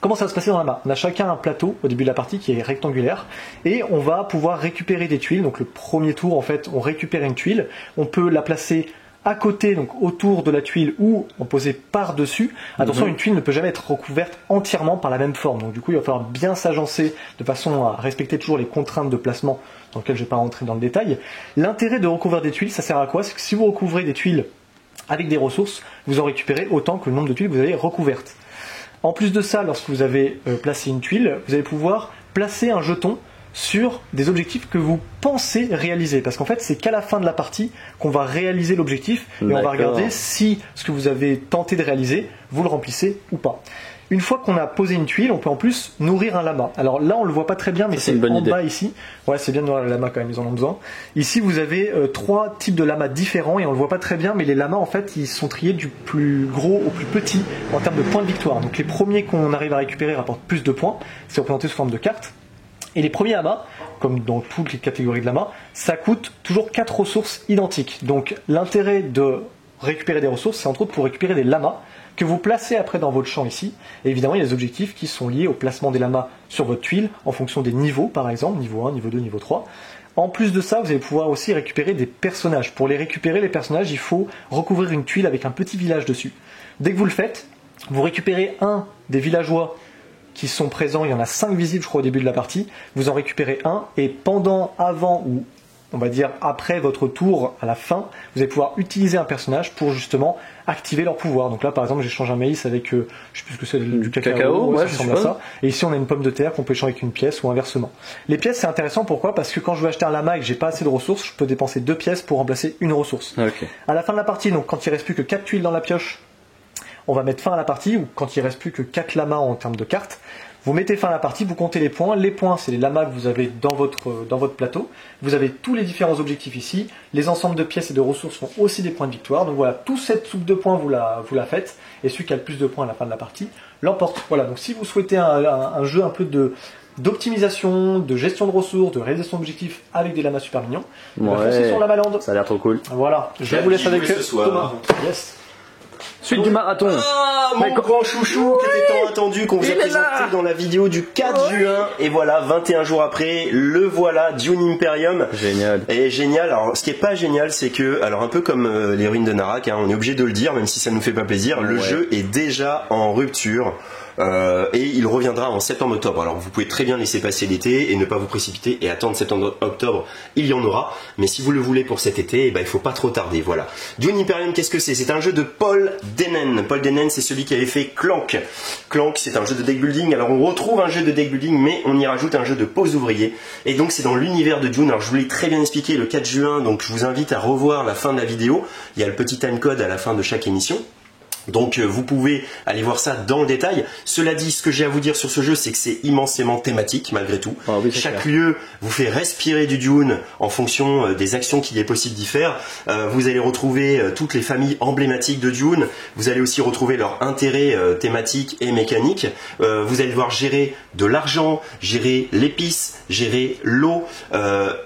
Comment ça va se passer dans la main ? On a chacun un plateau au début de la partie qui est rectangulaire et on va pouvoir récupérer des tuiles. Donc le premier tour, en fait, on récupère une tuile. On peut la placer à côté, donc autour de la tuile ou en poser par-dessus. Attention, une tuile ne peut jamais être recouverte entièrement par la même forme. Donc du coup, il va falloir bien s'agencer de façon à respecter toujours les contraintes de placement dans lesquelles je ne vais pas rentrer dans le détail. L'intérêt de recouvrir des tuiles, ça sert à quoi ? C'est que si vous recouvrez des tuiles avec des ressources, vous en récupérez autant que le nombre de tuiles que vous avez recouvertes. En plus de ça, lorsque vous avez placé une tuile, vous allez pouvoir placer un jeton sur des objectifs que vous pensez réaliser. Parce qu'en fait, c'est qu'à la fin de la partie qu'on va réaliser l'objectif et on va regarder si ce que vous avez tenté de réaliser, vous le remplissez ou pas. Une fois qu'on a posé une tuile, on peut en plus nourrir un lama. Alors là, on le voit pas très bien, mais c'est en bas ici. Ouais, c'est bien de nourrir le lama quand même, ils en ont besoin. Ici, vous avez 3 types de lamas différents et on le voit pas très bien, mais les lamas, en fait, ils sont triés du plus gros au plus petit en termes de points de victoire. Donc les premiers qu'on arrive à récupérer rapportent plus de points. C'est représenté sous forme de carte. Et les premiers lamas, comme dans toutes les catégories de lamas, ça coûte toujours 4 ressources identiques. Donc l'intérêt de récupérer des ressources, c'est entre autres pour récupérer des lamas que vous placez après dans votre champ ici. Et évidemment, il y a des objectifs qui sont liés au placement des lamas sur votre tuile en fonction des niveaux, par exemple, niveau 1, niveau 2, niveau 3. En plus de ça, vous allez pouvoir aussi récupérer des personnages. Pour les récupérer, les personnages, il faut recouvrir une tuile avec un petit village dessus. Dès que vous le faites, vous récupérez un des villageois qui sont présents, il y en a 5 visibles je crois au début de la partie, vous en récupérez un et pendant, avant ou on va dire après votre tour à la fin, vous allez pouvoir utiliser un personnage pour justement activer leur pouvoir. Donc là par exemple j'échange un maïs avec, je sais plus ce que c'est, du cacao, ça ressemble à ça. Et ici on a une pomme de terre qu'on peut échanger avec une pièce ou inversement. Les pièces c'est intéressant, pourquoi ? Parce que quand je veux acheter un lama et que j'ai pas assez de ressources, je peux dépenser 2 pièces pour remplacer une ressource. Okay. À la fin de la partie, donc quand il reste plus que 4 tuiles dans la pioche, on va mettre fin à la partie, ou quand il reste plus que 4 lamas en termes de cartes, vous mettez fin à la partie, vous comptez les points. Les points, c'est les lamas que vous avez dans votre plateau. Vous avez tous les différents objectifs ici. Les ensembles de pièces et de ressources font aussi des points de victoire. Donc voilà, toute cette soupe de points, vous la faites. Et celui qui a le plus de points à la fin de la partie l'emporte. Voilà, donc si vous souhaitez un jeu un peu d'optimisation, de gestion de ressources, de réalisation d'objectifs avec des lamas super mignons, foncez sur Lamaland. Ça a l'air trop cool. Voilà, je vous laisse avec Thomas. Yes. Suite du marathon. Ah, mon grand chouchou qui était tant attendu, qu'on vous a présenté dans la vidéo du 4 juin. Et voilà, 21 jours après, le voilà, Dune Imperium. Génial. Et génial. Alors, ce qui est pas génial, c'est que, alors un peu comme les ruines de Narak, hein, on est obligé de le dire, même si ça nous fait pas plaisir, le jeu est déjà en rupture. Et il reviendra en septembre-octobre. Alors vous pouvez très bien laisser passer l'été et ne pas vous précipiter et attendre septembre-octobre, il y en aura. Mais si vous le voulez pour cet été, eh ben, il faut pas trop tarder. Voilà. Dune Imperium, qu'est-ce que c'est ? C'est un jeu de Paul Dennen. Paul Dennen, c'est celui qui avait fait Clank. Clank, c'est un jeu de deck building. Alors on retrouve un jeu de deck building, mais on y rajoute un jeu de pose ouvrier. Et donc c'est dans l'univers de Dune. Alors je vous l'ai très bien expliqué le 4 juin, donc je vous invite à revoir la fin de la vidéo. Il y a le petit timecode à la fin de chaque émission. Donc vous pouvez aller voir ça dans le détail. Cela dit, ce que j'ai à vous dire sur ce jeu, c'est que c'est immensément thématique malgré tout. Ah oui, chaque lieu vous fait respirer du Dune en fonction des actions qu'il est possible d'y faire. Vous allez retrouver toutes les familles emblématiques de Dune. Vous allez aussi retrouver leurs intérêts thématiques et mécaniques. Vous allez devoir gérer de l'argent, gérer l'épice, gérer l'eau,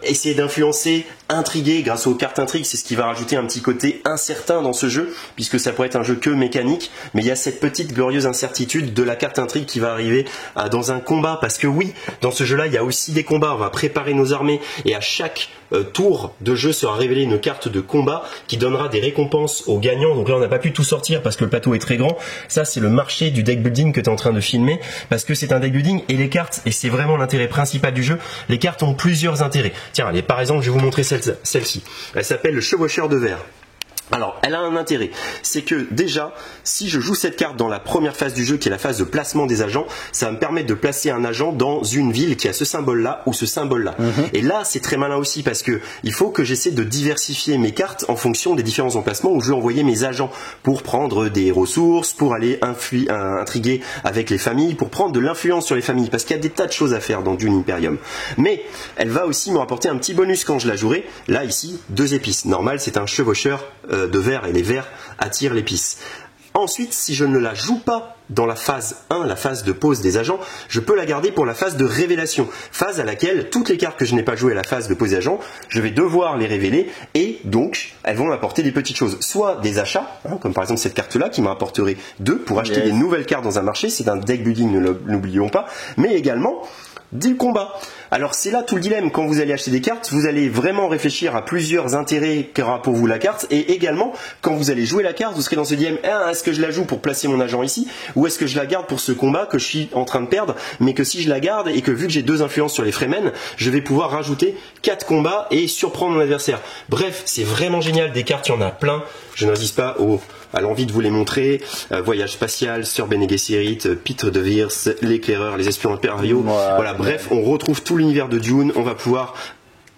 essayer d'influencer, intriguer grâce aux cartes intrigues. C'est ce qui va rajouter un petit côté incertain dans ce jeu, puisque ça pourrait être un jeu que mécanique, mais il y a cette petite glorieuse incertitude de la carte intrigue qui va arriver dans un combat, parce que oui, dans ce jeu-là, il y a aussi des combats. On va préparer nos armées et à chaque tour de jeu sera révélée une carte de combat qui donnera des récompenses aux gagnants. Donc là, on n'a pas pu tout sortir parce que le plateau est très grand. Ça, c'est le marché du deck building que tu es en train de filmer, parce que c'est un deck building et les cartes, et c'est vraiment l'intérêt principal du jeu, les cartes ont plusieurs intérêts. Tiens, allez, par exemple, je vais vous montrer celle-ci. Elle s'appelle le Chevaucheur de Verre. Alors, elle a un intérêt, c'est que déjà, si je joue cette carte dans la première phase du jeu, qui est la phase de placement des agents, ça va me permettre de placer un agent dans une ville qui a ce symbole-là ou ce symbole-là. Et là, c'est très malin aussi, parce que il faut que j'essaie de diversifier mes cartes en fonction des différents emplacements où je vais envoyer mes agents pour prendre des ressources, pour aller intriguer avec les familles, pour prendre de l'influence sur les familles, parce qu'il y a des tas de choses à faire dans Dune Imperium. Mais elle va aussi me rapporter un petit bonus quand je la jouerai. Là, ici, 2 épices. Normal, c'est un chevaucheur de verre, et les verres attirent l'épice. Ensuite, si je ne la joue pas dans la phase 1, la phase de pose des agents, je peux la garder pour la phase de révélation, phase à laquelle toutes les cartes que je n'ai pas jouées à la phase de pose des agents, je vais devoir les révéler, et donc elles vont m'apporter des petites choses, soit des achats, hein, comme par exemple cette carte-là qui me rapporterait 2 pour acheter des nouvelles cartes dans un marché, c'est un deck building, n'oublions pas, mais également du combat. Alors c'est là tout le dilemme. Quand vous allez acheter des cartes, vous allez vraiment réfléchir à plusieurs intérêts qu'aura pour vous la carte, et également quand vous allez jouer la carte, vous serez dans ce dilemme, est-ce que je la joue pour placer mon agent ici, ou est-ce que je la garde pour ce combat que je suis en train de perdre, mais que si je la garde et que vu que j'ai 2 influences sur les Fremen, je vais pouvoir rajouter 4 combats et surprendre mon adversaire. Bref, c'est vraiment génial, des cartes, il y en a plein, je n'insiste pas à l'envie de vous les montrer. Voyage spatial, Sir Bene Gesserit, Pitre de Virs, l'éclaireur, les espions impériaux, voilà, bref, on retrouve tout l'univers de Dune, on va pouvoir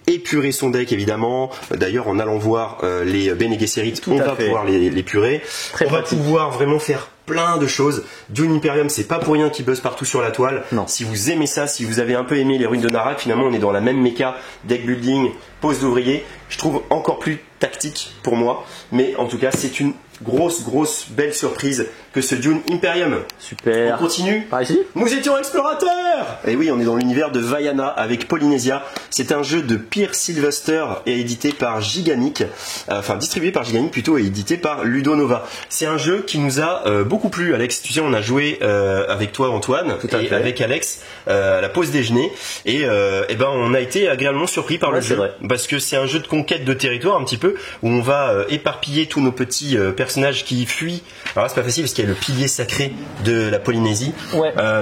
épurer son deck évidemment. D'ailleurs en allant voir les Bene Gesserit, on va pouvoir l'épurer. On va pouvoir vraiment faire plein de choses. Dune Imperium, c'est pas pour rien qu'il buzz partout sur la toile. Non. Si vous aimez ça, si vous avez un peu aimé les ruines de Narak, finalement on est dans la même méca, deck building, pose d'ouvrier. Je trouve encore plus tactique pour moi, mais en tout cas c'est une grosse belle surprise que ce Dune Imperium. Super. On continue. Par ici? Nous étions explorateurs. Et oui, on est dans l'univers de Vaiana avec Polynesia. C'est un jeu de Pierre Sylvester et édité par Giganic, enfin distribué par Giganic plutôt et édité par Ludonova. C'est un jeu qui nous a beaucoup plu, Alex. Tu sais, on a joué avec toi, Antoine, et avec Alex à la pause déjeuner, et ben on a été agréablement surpris par le jeu, parce que c'est un jeu de conquête de territoire un petit peu où on va éparpiller tous nos petits personnages qui fuient. Alors là, c'est pas facile parce qu'il y a le pilier sacré de la Polynésie,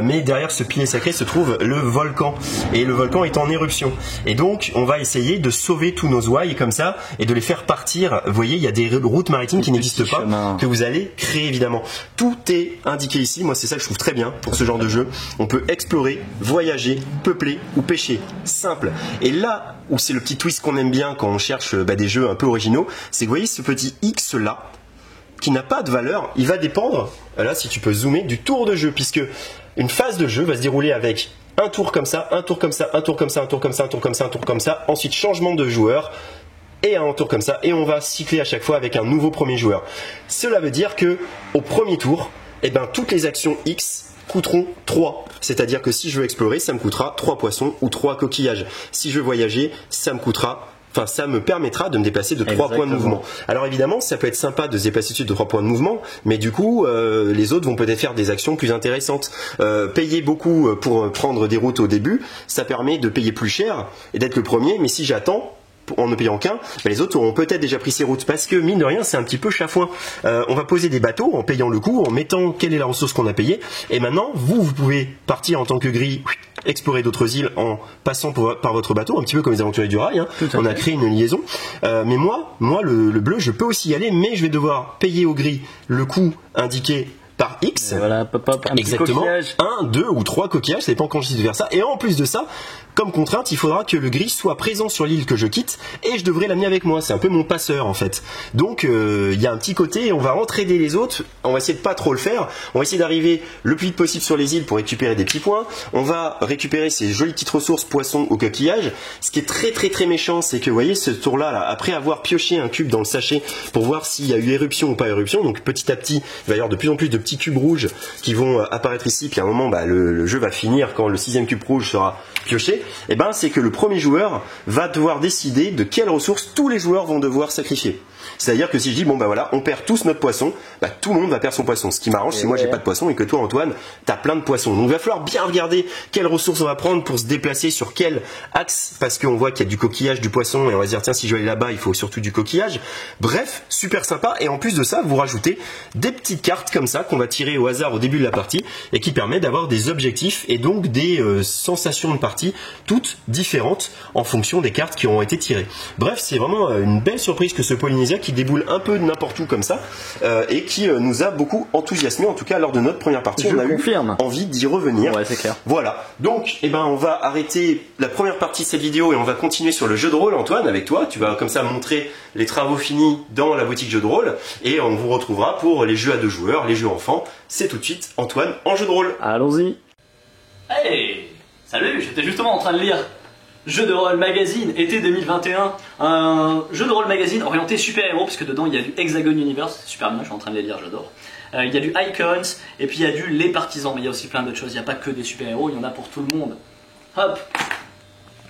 mais derrière ce pilier sacré se trouve le volcan, et le volcan est en éruption, et donc on va essayer de sauver tous nos ouailles comme ça et de les faire partir. Vous voyez, il y a des routes maritimes qui n'existent pas, que vous allez créer évidemment. Tout est indiqué ici. Moi c'est ça que je trouve très bien pour ce genre de jeu. On peut explorer, voyager, peupler ou pêcher, simple. Et là où c'est le petit twist qu'on aime bien quand on cherche des jeux un peu originaux, c'est que vous voyez ce petit X là qui n'a pas de valeur, il va dépendre, là si tu peux zoomer, du tour de jeu, puisque une phase de jeu va se dérouler avec un tour comme ça, un tour comme ça, un tour comme ça, un tour comme ça, un tour comme ça, un tour comme ça, ensuite changement de joueur et un tour comme ça, et on va cycler à chaque fois avec un nouveau premier joueur. Cela veut dire que au premier tour, eh ben, toutes les actions X coûteront 3. C'est-à-dire que si je veux explorer, ça me coûtera 3 poissons ou 3 coquillages. Si je veux voyager, ça me permettra de me déplacer de 3 points de mouvement. Alors évidemment, ça peut être sympa de se déplacer dessus de 3 points de mouvement, mais du coup, les autres vont peut-être faire des actions plus intéressantes. Payer beaucoup pour prendre des routes au début, ça permet de payer plus cher et d'être le premier, mais si j'attends, en ne payant qu'un, les autres auront peut-être déjà pris ces routes, parce que mine de rien c'est un petit peu chafouin. On va poser des bateaux en payant le coup, en mettant quelle est la ressource qu'on a payée, et maintenant vous pouvez partir en tant que gris, explorer d'autres îles en passant par votre bateau, un petit peu comme les aventuriers du rail, hein. On a créé une liaison, mais moi le bleu je peux aussi y aller, mais je vais devoir payer au gris le coût indiqué par X. Et voilà, un exactement, petit coquillage. 1, 2 ou 3 coquillages, ça dépend quand je décide de faire ça. Et en plus de ça, comme contrainte, il faudra que le gris soit présent sur l'île que je quitte, et je devrais l'amener avec moi. C'est un peu mon passeur en fait. Donc il y a un petit côté, on va entraider les autres, on va essayer de pas trop le faire, on va essayer d'arriver le plus vite possible sur les îles pour récupérer des petits points, on va récupérer ces jolies petites ressources, poissons ou coquillages. Ce qui est très méchant, c'est que vous voyez ce tour là, après avoir pioché un cube dans le sachet pour voir s'il y a eu éruption ou pas éruption, donc petit à petit il va y avoir de plus en plus de petits cubes rouges qui vont apparaître ici, puis à un moment le jeu va finir quand le 6e cube rouge sera pioché. Et ben c'est que le premier joueur va devoir décider de quelles ressources tous les joueurs vont devoir sacrifier. C'est-à-dire que si je dis bon bah voilà, on perd tous notre poisson, bah tout le monde va perdre son poisson. Ce qui m'arrange, c'est moi j'ai pas de poisson et que toi Antoine, t'as plein de poissons. Donc il va falloir bien regarder quelles ressources on va prendre pour se déplacer sur quel axe, parce qu'on voit qu'il y a du coquillage, du poisson, et on va se dire tiens si je veux aller là-bas, il faut surtout du coquillage. Bref, super sympa. Et en plus de ça, vous rajoutez des petites cartes comme ça qu'on va tirer au hasard au début de la partie et qui permet d'avoir des objectifs et donc des sensations de partie toutes différentes en fonction des cartes qui auront été tirées. Bref, c'est vraiment une belle surprise que ce Polynesia qui déboule un peu de n'importe où comme ça et qui nous a beaucoup enthousiasmé. En tout cas lors de notre première partie, on a eu envie d'y revenir. Ouais, c'est clair. Voilà, donc on va arrêter la première partie de cette vidéo et on va continuer sur le jeu de rôle. Antoine, avec toi, tu vas comme ça montrer les travaux finis dans la boutique jeu de rôle, et on vous retrouvera pour les jeux à 2 joueurs, les jeux enfants. C'est tout de suite Antoine en jeu de rôle. Allons-y. Hey, salut, j'étais justement en train de lire Jeu de rôle magazine, été 2021, un jeu de rôle magazine orienté super-héros, puisque dedans il y a du Hexagon Universe, c'est super bien, je suis en train de les lire, j'adore. Il y a du Icons, et puis il y a du Les Partisans, mais il y a aussi plein d'autres choses, il n'y a pas que des super-héros, il y en a pour tout le monde. Hop,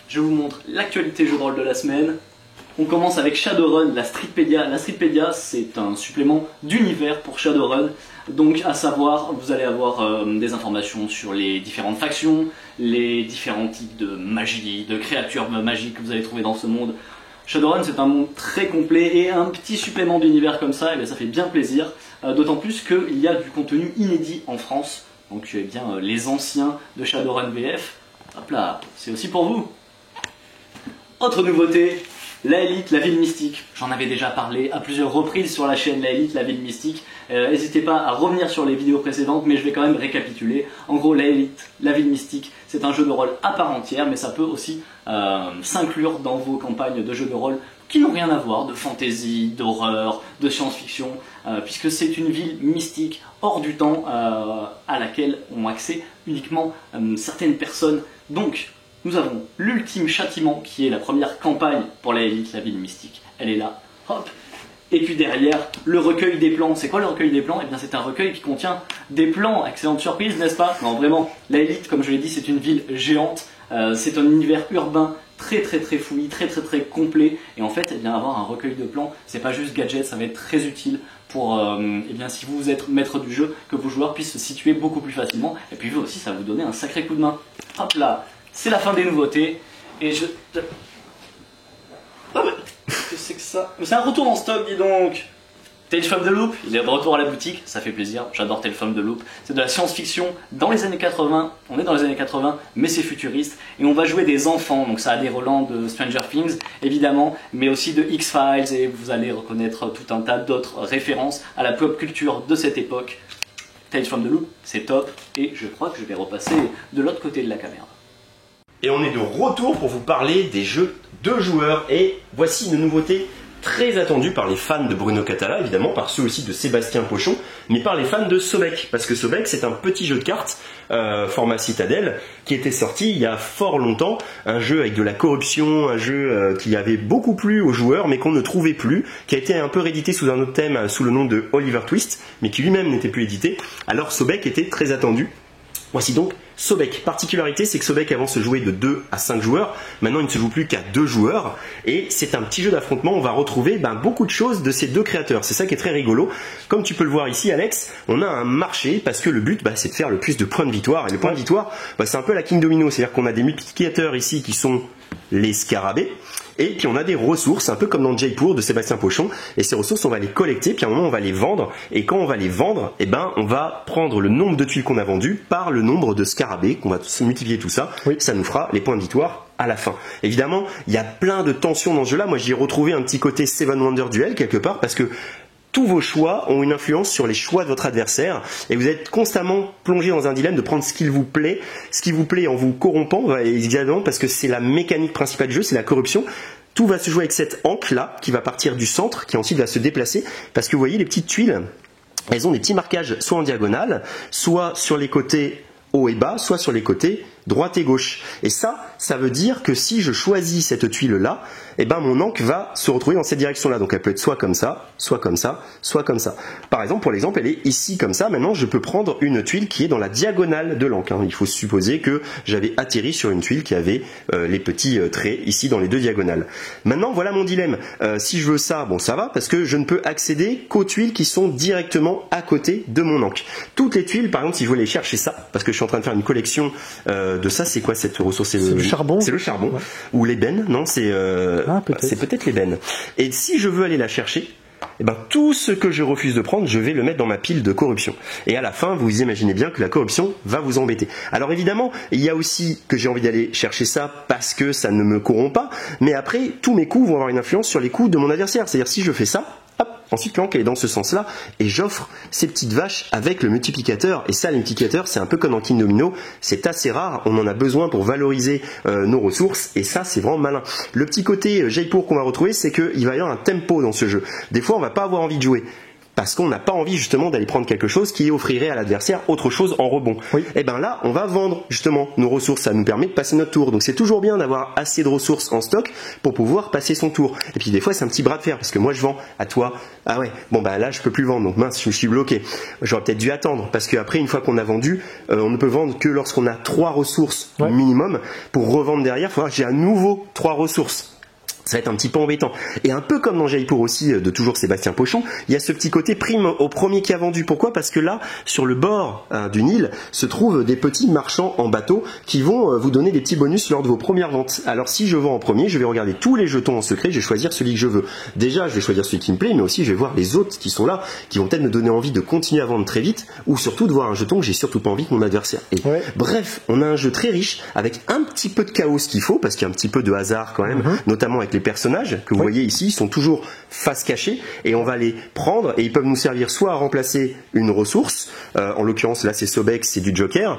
je vous montre l'actualité jeu de rôle de la semaine. On commence avec Shadowrun, la Streetpedia. La Streetpedia, c'est un supplément d'univers pour Shadowrun. Donc, à savoir, vous allez avoir des informations sur les différentes factions, les différents types de magie, de créatures magiques que vous allez trouver dans ce monde. Shadowrun, c'est un monde très complet, et un petit supplément d'univers comme ça, et bien, ça fait bien plaisir. D'autant plus qu'il y a du contenu inédit en France. Donc, les anciens de Shadowrun VF. Hop là, c'est aussi pour vous. Autre nouveauté, La Élite, la ville mystique. J'en avais déjà parlé à plusieurs reprises sur la chaîne La Élite, la ville mystique. N'hésitez pas à revenir sur les vidéos précédentes, mais je vais quand même récapituler. En gros, La Élite, la ville mystique, c'est un jeu de rôle à part entière, mais ça peut aussi s'inclure dans vos campagnes de jeux de rôle qui n'ont rien à voir, de fantasy, d'horreur, de science-fiction, puisque c'est une ville mystique hors du temps à laquelle ont accès uniquement certaines personnes. Donc, nous avons l'ultime châtiment qui est la première campagne pour la Élite, la ville mystique. Elle est là, hop. Et puis derrière, le recueil des plans. C'est quoi le recueil des plans? Eh bien, c'est un recueil qui contient des plans. Excellente surprise, n'est-ce pas? Non, vraiment, la Élite, comme je l'ai dit, c'est une ville géante. C'est un univers urbain très fouillis, très complet. Et en fait, eh bien, avoir un recueil de plans, c'est pas juste gadget, ça va être très utile pour, eh bien, si vous êtes maître du jeu, que vos joueurs puissent se situer beaucoup plus facilement. Et puis vous aussi, ça va vous donner un sacré coup de main. Hop là, c'est la fin des nouveautés. Et je... Ah, qu'est-ce que c'est que ça? Mais c'est un retour en stock, dis donc. Tales from the Loop, il est de retour à la boutique, ça fait plaisir, j'adore Tales from the Loop. C'est de la science-fiction dans les années 80, on est dans les années 80, mais c'est futuriste. Et on va jouer des enfants, donc ça a des relents de Stranger Things, évidemment, mais aussi de X-Files, et vous allez reconnaître tout un tas d'autres références à la pop culture de cette époque. Tales from the Loop, c'est top, et je crois que je vais repasser de l'autre côté de la caméra. Et on est de retour pour vous parler des jeux de joueurs. Et voici une nouveauté très attendue par les fans de Bruno Cathala, évidemment, par ceux aussi de Sébastien Pochon, mais par les fans de Sobek. Parce que Sobek, c'est un petit jeu de cartes, format Citadel, qui était sorti il y a fort longtemps. Un jeu avec de la corruption, un jeu qui avait beaucoup plu aux joueurs, mais qu'on ne trouvait plus, qui a été un peu réédité sous un autre thème, sous le nom de Oliver Twist, mais qui lui-même n'était plus édité. Alors Sobek était très attendu. Voici donc Sobek. Particularité, c'est que Sobek avant se jouait de 2 à 5 joueurs. Maintenant, il ne se joue plus qu'à 2 joueurs. Et c'est un petit jeu d'affrontement. On va retrouver beaucoup de choses de ces deux créateurs. C'est ça qui est très rigolo. Comme tu peux le voir ici, Alex, on a un marché parce que le but, c'est de faire le plus de points de victoire. Et le point de victoire, c'est un peu la King Domino. C'est-à-dire qu'on a des multiplicateurs ici qui sont les scarabées. Et puis on a des ressources, un peu comme dans Jaipur de Sébastien Pochon. Et ces ressources, on va les collecter, puis à un moment, on va les vendre. Et quand on va les vendre, on va prendre le nombre de tuiles qu'on a vendues par le nombre de scarabées, qu'on va se multiplier tout ça. Oui. Ça nous fera les points de victoire à la fin. Évidemment, il y a plein de tensions dans ce jeu-là. Moi, j'y ai retrouvé un petit côté Seven Wonder Duel quelque part, parce que tous vos choix ont une influence sur les choix de votre adversaire et vous êtes constamment plongé dans un dilemme de prendre ce qui vous plaît en vous corrompant, évidemment, parce que c'est la mécanique principale du jeu, c'est la corruption. Tout va se jouer avec cette ancre-là qui va partir du centre, qui ensuite va se déplacer, parce que vous voyez les petites tuiles, elles ont des petits marquages soit en diagonale, soit sur les côtés haut et bas, soit sur les côtés droite et gauche. Et ça veut dire que si je choisis cette tuile-là, mon ancre va se retrouver dans cette direction-là. Donc elle peut être soit comme ça, soit comme ça, soit comme ça. Par exemple, pour l'exemple, elle est ici comme ça. Maintenant, je peux prendre une tuile qui est dans la diagonale de l'encre. Il faut supposer que j'avais atterri sur une tuile qui avait les petits traits ici dans les deux diagonales. Maintenant, voilà mon dilemme. Si je veux ça, ça va, parce que je ne peux accéder qu'aux tuiles qui sont directement à côté de mon ancre. Toutes les tuiles, par exemple, si je veux aller chercher ça, parce que je suis en train de faire une collection de ça, c'est quoi cette ressource? C'est le charbon. C'est le charbon. Ouais. Ou l'ébène, non, c'est peut-être l'ébène. Et si je veux aller la chercher, tout ce que je refuse de prendre, je vais le mettre dans ma pile de corruption. Et à la fin, vous imaginez bien que la corruption va vous embêter. Alors évidemment, il y a aussi que j'ai envie d'aller chercher ça parce que ça ne me corrompt pas, mais après, tous mes coups vont avoir une influence sur les coups de mon adversaire. C'est-à-dire, si je fais ça, hop, ensuite l'encre est dans ce sens-là et j'offre ces petites vaches avec le multiplicateur. Et ça, le multiplicateur, c'est un peu comme dans King Domino, c'est assez rare, on en a besoin pour valoriser nos ressources et ça, c'est vraiment malin. Le petit côté Jaipur qu'on va retrouver, c'est qu'il va y avoir un tempo dans ce jeu. Des fois, on va pas avoir envie de jouer. Parce qu'on n'a pas envie justement d'aller prendre quelque chose qui offrirait à l'adversaire autre chose en rebond. Oui. Et là, on va vendre justement nos ressources, ça nous permet de passer notre tour. Donc c'est toujours bien d'avoir assez de ressources en stock pour pouvoir passer son tour. Et puis des fois c'est un petit bras de fer, parce que moi je vends à toi, ah ouais, là je peux plus vendre, donc mince, je suis bloqué. J'aurais peut-être dû attendre, parce qu'après une fois qu'on a vendu, on ne peut vendre que lorsqu'on a 3 ressources minimum. Pour revendre derrière, il faudra que j'ai à nouveau 3 ressources. Ça va être un petit peu embêtant. Et un peu comme dans Jaipur aussi, de toujours Sébastien Pochon, il y a ce petit côté prime au premier qui a vendu. Pourquoi? Parce que là, sur le bord du Nil, se trouvent des petits marchands en bateau qui vont vous donner des petits bonus lors de vos premières ventes. Alors si je vends en premier, je vais regarder tous les jetons en secret, je vais choisir celui que je veux. Déjà, je vais choisir celui qui me plaît, mais aussi je vais voir les autres qui sont là, qui vont peut-être me donner envie de continuer à vendre très vite, ou surtout de voir un jeton que j'ai surtout pas envie que mon adversaire ait. Bref, on a un jeu très riche, avec un petit peu de chaos qu'il faut, parce qu'il y a un petit peu de hasard quand même, notamment avec les personnages que vous voyez ici sont toujours face cachée et on va les prendre et ils peuvent nous servir soit à remplacer une ressource, en l'occurrence là c'est Sobek, c'est du Joker,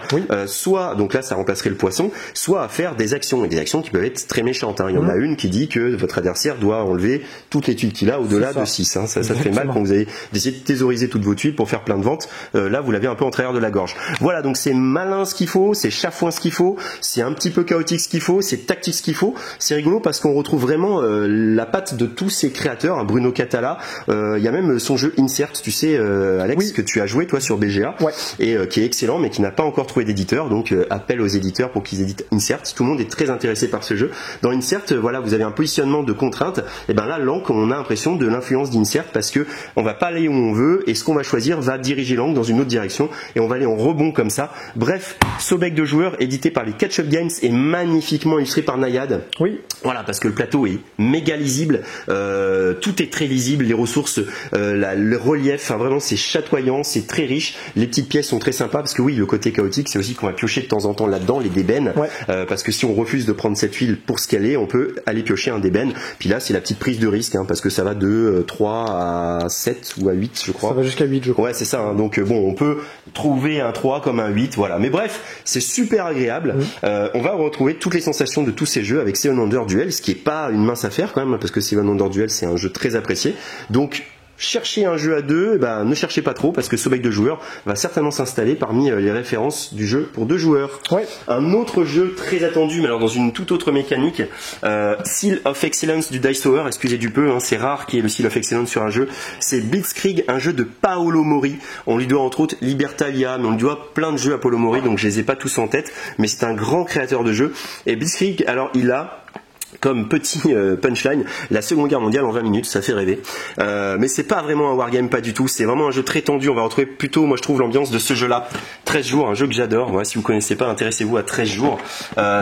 soit, donc là ça remplacerait le poisson, soit à faire des actions, et des actions qui peuvent être très méchantes. Hein. Il y en a une qui dit que votre adversaire doit enlever toutes les tuiles qu'il a au-delà de 6. Hein. Ça fait mal quand vous avez décidé de thésauriser toutes vos tuiles pour faire plein de ventes. Là vous l'avez un peu en travers de la gorge. Voilà, donc c'est malin ce qu'il faut, c'est chafouin ce qu'il faut, c'est un petit peu chaotique ce qu'il faut, c'est tactique ce qu'il faut. C'est rigolo parce qu'on retrouve vraiment la patte de tous ces créateurs, hein, Bruno Catala. Il y a même son jeu Insert, tu sais Alex, que tu as joué toi sur BGA, et qui est excellent mais qui n'a pas encore trouvé d'éditeur, donc appel aux éditeurs pour qu'ils éditent Insert. Tout le monde est très intéressé par ce jeu. Dans Insert, voilà, vous avez un positionnement de contrainte, et ben là l'encre, on a l'impression de l'influence d'Insert parce que on va pas aller où on veut et ce qu'on va choisir va diriger l'encre dans une autre direction et on va aller en rebond comme ça. Bref, Sobek de joueurs édité par les Catch-Up Games et magnifiquement illustré par Nayad. Oui. Voilà, parce que le plateau est méga lisible, tout est très lisible, les ressources, le relief, enfin vraiment c'est chatoyant, c'est très riche, les petites pièces sont très sympas parce que oui, le côté chaotique c'est aussi qu'on va piocher de temps en temps là-dedans les débènes, parce que si on refuse de prendre cette huile pour ce qu'elle est, on peut aller piocher un débène, puis là c'est la petite prise de risque, hein, parce que ça va de 3 à 7 ou à 8 je crois. Ça va jusqu'à 8 je crois. Ouais c'est ça, hein, donc bon on peut trouver un 3 comme un 8, voilà, mais bref c'est super agréable. On va retrouver toutes les sensations de tous ces jeux avec Seven Wonders Duel, ce qui est pas une mince affaire quand même, parce que Seven Wonders Duel c'est un jeu très apprécié, donc cherchez un jeu à deux, ne cherchez pas trop parce que Sobek de joueurs va certainement s'installer parmi les références du jeu pour 2 joueurs. Un autre jeu très attendu, mais alors dans une toute autre mécanique, Seal of Excellence du Dice Tower, excusez du peu, hein, c'est rare qu'il y ait le Seal of Excellence sur un jeu. C'est Blitzkrieg, un jeu de Paolo Mori. On lui doit entre autres Libertalia, mais on lui doit plein de jeux à Paolo Mori, donc je les ai pas tous en tête, mais c'est un grand créateur de jeux. Et Blitzkrieg, alors il a comme petit punchline, la Seconde Guerre mondiale en 20 minutes, ça fait rêver. Mais c'est pas vraiment un wargame, pas du tout. C'est vraiment un jeu très tendu. On va retrouver plutôt, moi je trouve, l'ambiance de ce jeu-là. 13 jours, un jeu que j'adore. Voilà, si vous connaissez pas, intéressez-vous à 13 jours.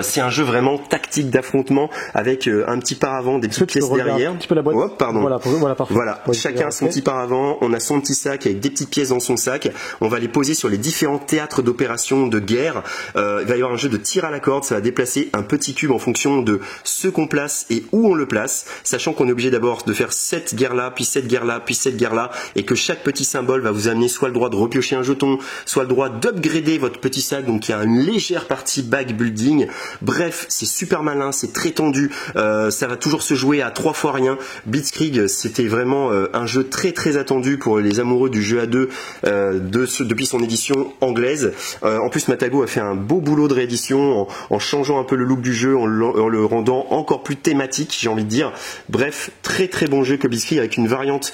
C'est un jeu vraiment tactique d'affrontement avec un petit paravent, des petites pièces derrière. Un petit peu la boîte. Oh, pardon. Voilà, parfait. Voilà. Chacun son petit paravent. On a son petit sac avec des petites pièces dans son sac. On va les poser sur les différents théâtres d'opérations de guerre. Il va y avoir un jeu de tir à la corde. Ça va déplacer un petit cube en fonction de ce qu'on place et où on le place, sachant qu'on est obligé d'abord de faire cette guerre là, puis cette guerre là, puis cette guerre là, et que chaque petit symbole va vous amener soit le droit de repiocher un jeton, soit le droit d'upgrader votre petit sac, donc il y a une légère partie bag building. Bref, c'est super malin, c'est très tendu, ça va toujours se jouer à 3 fois rien. Blitzkrieg, c'était vraiment un jeu très très attendu pour les amoureux du jeu à 2 depuis son édition anglaise. En plus, Matago a fait un beau boulot de réédition en changeant un peu le look du jeu, en le rendant encore plus thématique, j'ai envie de dire. Bref, très très bon jeu que Blitzkrieg avec une variante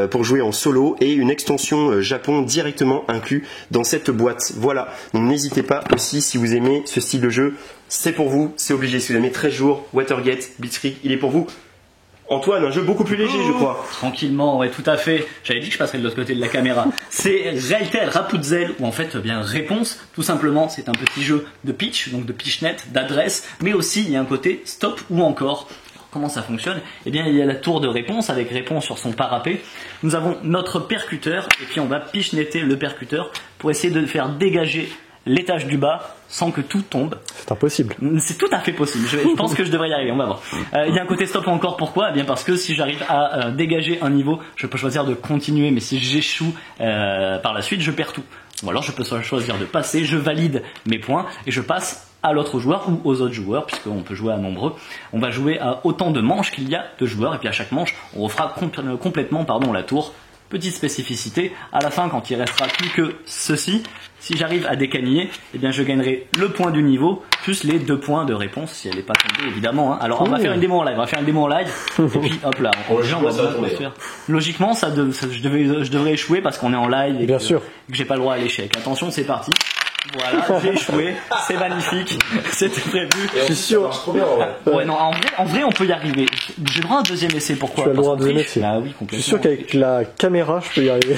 pour jouer en solo et une extension Japon directement inclus dans cette boîte. Voilà, donc n'hésitez pas aussi si vous aimez ce style de jeu, c'est pour vous, c'est obligé. Si vous aimez 13 jours, Watergate, Blitzkrieg, il est pour vous. Antoine, un jeu beaucoup plus léger, je crois. Tranquillement, ouais, tout à fait. J'avais dit que je passerais de l'autre côté de la caméra. C'est Realtel Rapunzel, ou en fait, bien réponse. Tout simplement, c'est un petit jeu de pitch, donc de pitchnet, d'adresse, mais aussi il y a un côté stop ou encore. Comment ça fonctionne? Eh bien, il y a la tour de réponse avec réponse sur son parapet. Nous avons notre percuteur et puis on va pitchnetter le percuteur pour essayer de faire dégager l'étage du bas sans que tout tombe. C'est impossible. C'est tout à fait possible. Je pense que je devrais y arriver. On va voir. Il y a un côté stop encore. Pourquoi? Eh bien parce que si j'arrive à dégager un niveau, je peux choisir de continuer. Mais si j'échoue par la suite, je perds tout. Ou alors je peux choisir de passer. Je valide mes points et je passe à l'autre joueur ou aux autres joueurs, puisqu'on peut jouer à nombreux. On va jouer à autant de manches qu'il y a de joueurs. Et puis à chaque manche, on refera complètement la tour. Petite spécificité, à la fin, quand il restera plus que ceci, si j'arrive à décaniller, eh bien je gagnerai le point du niveau, plus les 2 points de réponse, si elle n'est pas tombée, évidemment. Hein. Alors on va faire une démo en live, et puis hop là, déjà, on va faire. Logiquement, je devrais échouer parce qu'on est en live et que j'ai pas le droit à l'échec. Attention, c'est parti. Voilà, j'ai échoué, c'est magnifique, c'était prévu. Je suis sûr. Ouais, non, en vrai, on peut y arriver. J'ai le droit à un deuxième essai, pourquoi? Tu as le droit à un deuxième essai. Ah oui, complètement. Je suis sûr qu'avec la caméra, je peux y arriver.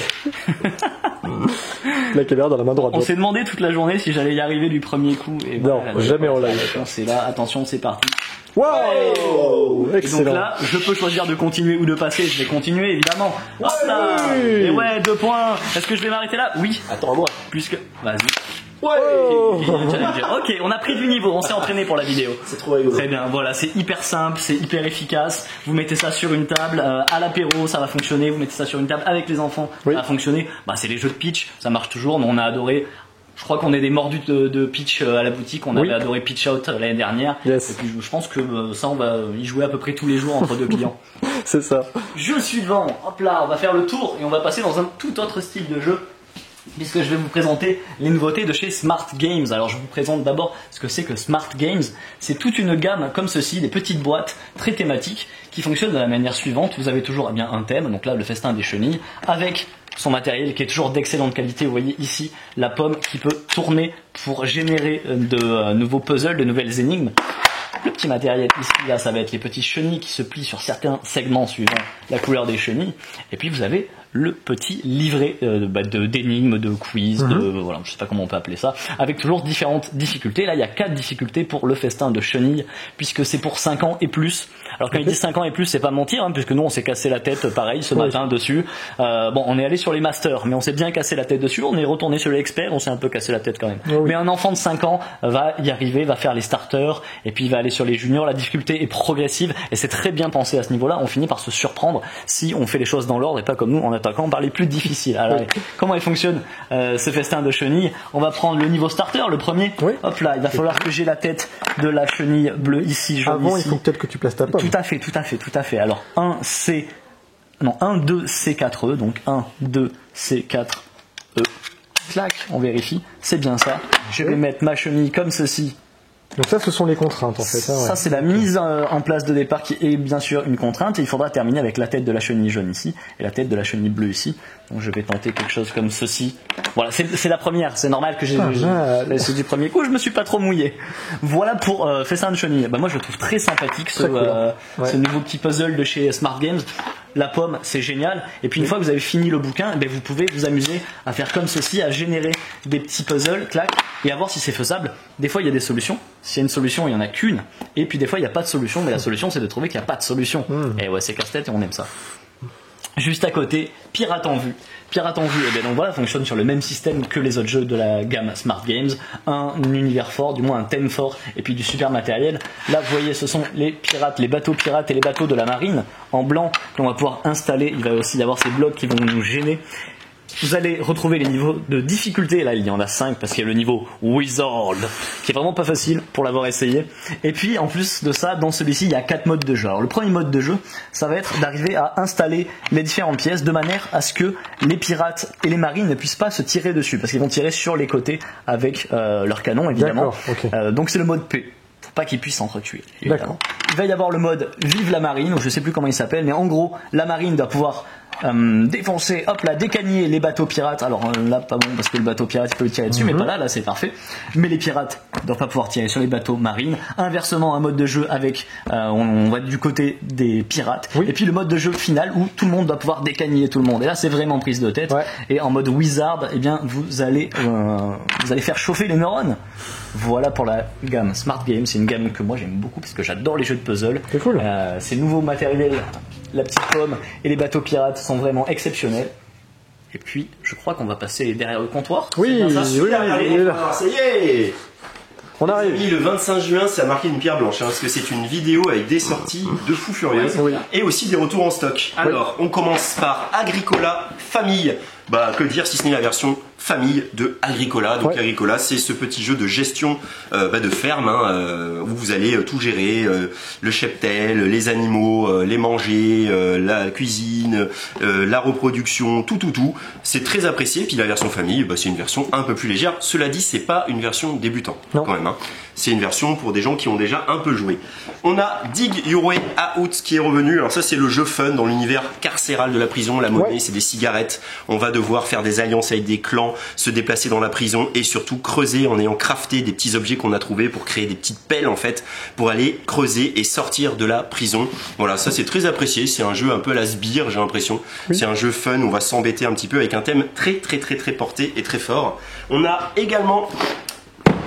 La caméra dans la main droite. On s'est demandé toute la journée si j'allais y arriver du premier coup. Et non, voilà, jamais en live. C'est là, attention, c'est parti. Wow, et donc là, je peux choisir de continuer ou de passer. Je vais continuer, évidemment. Hop là. Et ouais, 2 points. Est-ce que je vais m'arrêter là? Oui. Attends, moi. Puisque, vas-y. Ouais. Challenger. Ok, on a pris du niveau, on s'est entraîné pour la vidéo. C'est trop rigolo. Très bien, voilà, c'est hyper simple, c'est hyper efficace. Vous mettez ça sur une table, à l'apéro, ça va fonctionner. Vous mettez ça sur une table avec les enfants, ça va fonctionner. Bah, c'est les jeux de pitch, ça marche toujours, mais on a adoré. Je crois qu'on est des mordus de pitch à la boutique. On avait adoré Pitch Out l'année dernière. Yes. Et puis je pense que ça, on va y jouer à peu près tous les jours entre deux clients. C'est ça. Jeu suivant, hop là, on va faire le tour et on va passer dans un tout autre style de jeu. Puisque je vais vous présenter les nouveautés de chez Smart Games. Alors je vous présente d'abord ce que c'est que Smart Games. C'est toute une gamme comme ceci, des petites boîtes très thématiques qui fonctionnent de la manière suivante. Vous avez toujours un thème, donc là le festin des chenilles, avec son matériel qui est toujours d'excellente qualité. Vous voyez ici la pomme qui peut tourner pour générer de nouveaux puzzles, de nouvelles énigmes. Le petit matériel ici, là, ça va être les petits chenilles qui se plient sur certains segments suivant la couleur des chenilles. Et puis vous avez le petit livret d'énigmes, de quiz, voilà, je sais pas comment on peut appeler ça, avec toujours différentes difficultés. Là, il y a 4 difficultés pour le festin de chenilles, puisque c'est pour 5 ans et plus. Alors quand ils disent 5 ans et plus, c'est pas mentir, hein, puisque nous on s'est cassé la tête pareil ce matin dessus. Bon, on est allé sur les masters, mais on s'est bien cassé la tête dessus. On est retourné sur les experts, on s'est un peu cassé la tête quand même. Mais un enfant de 5 ans va y arriver, va faire les starters, et puis il va aller sur les juniors. La difficulté est progressive, et c'est très bien pensé à ce niveau-là. On finit par se surprendre si on fait les choses dans l'ordre et pas comme nous en attaquant par les plus difficiles. Alors, comment il fonctionne ce festin de chenilles? On va prendre le niveau starter, le premier. Hop là, il va falloir que j'ai la tête de la chenille bleue ici, jaune Avant, ici. il faut peut-être que tu places ta pomme. Tout à fait. Alors 1, 2, C, 4, E. Donc 1, 2, C, 4, E. Clac, on vérifie. C'est bien ça. Je vais mettre ma chenille comme ceci. Donc ça, ce sont les contraintes en fait. Ça, c'est la mise en place de départ qui est bien sûr une contrainte. Et il faudra terminer avec la tête de la chenille jaune ici et la tête de la chenille bleue ici. Donc je vais tenter quelque chose comme ceci. Voilà, c'est la première. C'est normal que j'ai laissé du premier coup. Je me suis pas trop mouillé. Voilà pour festin de chenille. Bah, moi, je le trouve très sympathique ce nouveau petit puzzle de chez Smart Games. La pomme, c'est génial. Et puis une fois que vous avez fini le bouquin, ben, vous pouvez vous amuser à faire comme ceci, à générer des petits puzzles, clac, et à voir si c'est faisable. Des fois, il y a des solutions. S'il y a une solution, il n'y en a qu'une. Et puis des fois, il n'y a pas de solution. Mais la solution, c'est de trouver qu'il n'y a pas de solution. Et ouais, c'est casse-tête et on aime ça. Juste à côté, Pirate en vue. Pirate en vue, et bien donc voilà, fonctionne sur le même système que les autres jeux de la gamme Smart Games. Un univers fort, du moins un thème fort, et puis du super matériel. Là, vous voyez, ce sont les pirates, les bateaux pirates et les bateaux de la marine en blanc que l'on va pouvoir installer. Il va aussi y avoir ces blocs qui vont nous gêner. Vous allez retrouver les niveaux de difficulté. Là, il y en a 5 parce qu'il y a le niveau Wizard qui est vraiment pas facile pour l'avoir essayé. Et puis, en plus de ça, dans celui-ci, il y a 4 modes de jeu. Alors, le premier mode de jeu, ça va être d'arriver à installer les différentes pièces de manière à ce que les pirates et les marines ne puissent pas se tirer dessus parce qu'ils vont tirer sur les côtés avec leur canon, évidemment. Donc, c'est le mode P. Faut pas qu'ils puissent s'entretuer. Il va y avoir le mode Vive la marine, ou je sais plus comment il s'appelle, mais en gros, la marine doit pouvoir défoncer, hop là, décagner les bateaux pirates. Alors là, pas bon parce que le bateau pirate il peut le tirer dessus, mais pas là c'est parfait. Mais les pirates ne doivent pas pouvoir tirer sur les bateaux marines. Inversement, un mode de jeu avec, on va être du côté des pirates. Et puis le mode de jeu final où tout le monde doit pouvoir décagner tout le monde. Et là, c'est vraiment prise de tête. Et en mode Wizard, eh bien, vous allez faire chauffer les neurones. Voilà pour la gamme Smart Games. C'est une gamme que moi j'aime beaucoup parce que j'adore les jeux de puzzle. C'est cool. Ces nouveaux matériels, la petite pomme et les bateaux pirates sont vraiment exceptionnels. Et puis, je crois qu'on va passer derrière le comptoir. Oui, ça y est. On arrive. Le 25 juin, ça a marqué une pierre blanche, hein, parce que c'est une vidéo avec des sorties de fous furieux et aussi des retours en stock. Alors, on commence par Agricola Famille. Bah, que dire si ce n'est la version famille de Agricola. Donc Agricola, c'est ce petit jeu de gestion de ferme où vous allez tout gérer, le cheptel, les animaux, les manger, la cuisine, la reproduction, tout. C'est très apprécié. Puis la version famille, c'est une version un peu plus légère. Cela dit, c'est pas une version débutant quand même. Hein. C'est une version pour des gens qui ont déjà un peu joué. On a Dig Your Way Out qui est revenu. Alors ça, c'est le jeu fun dans l'univers carcéral de la prison. La monnaie, c'est des cigarettes. On va devoir faire des alliances avec des clans, se déplacer dans la prison et surtout creuser en ayant crafté des petits objets qu'on a trouvés pour créer des petites pelles en fait pour aller creuser et sortir de la prison. Voilà, ça c'est très apprécié. C'est un jeu un peu à la sbire, j'ai l'impression. C'est un jeu fun. On va s'embêter un petit peu avec un thème très porté et très fort. On a également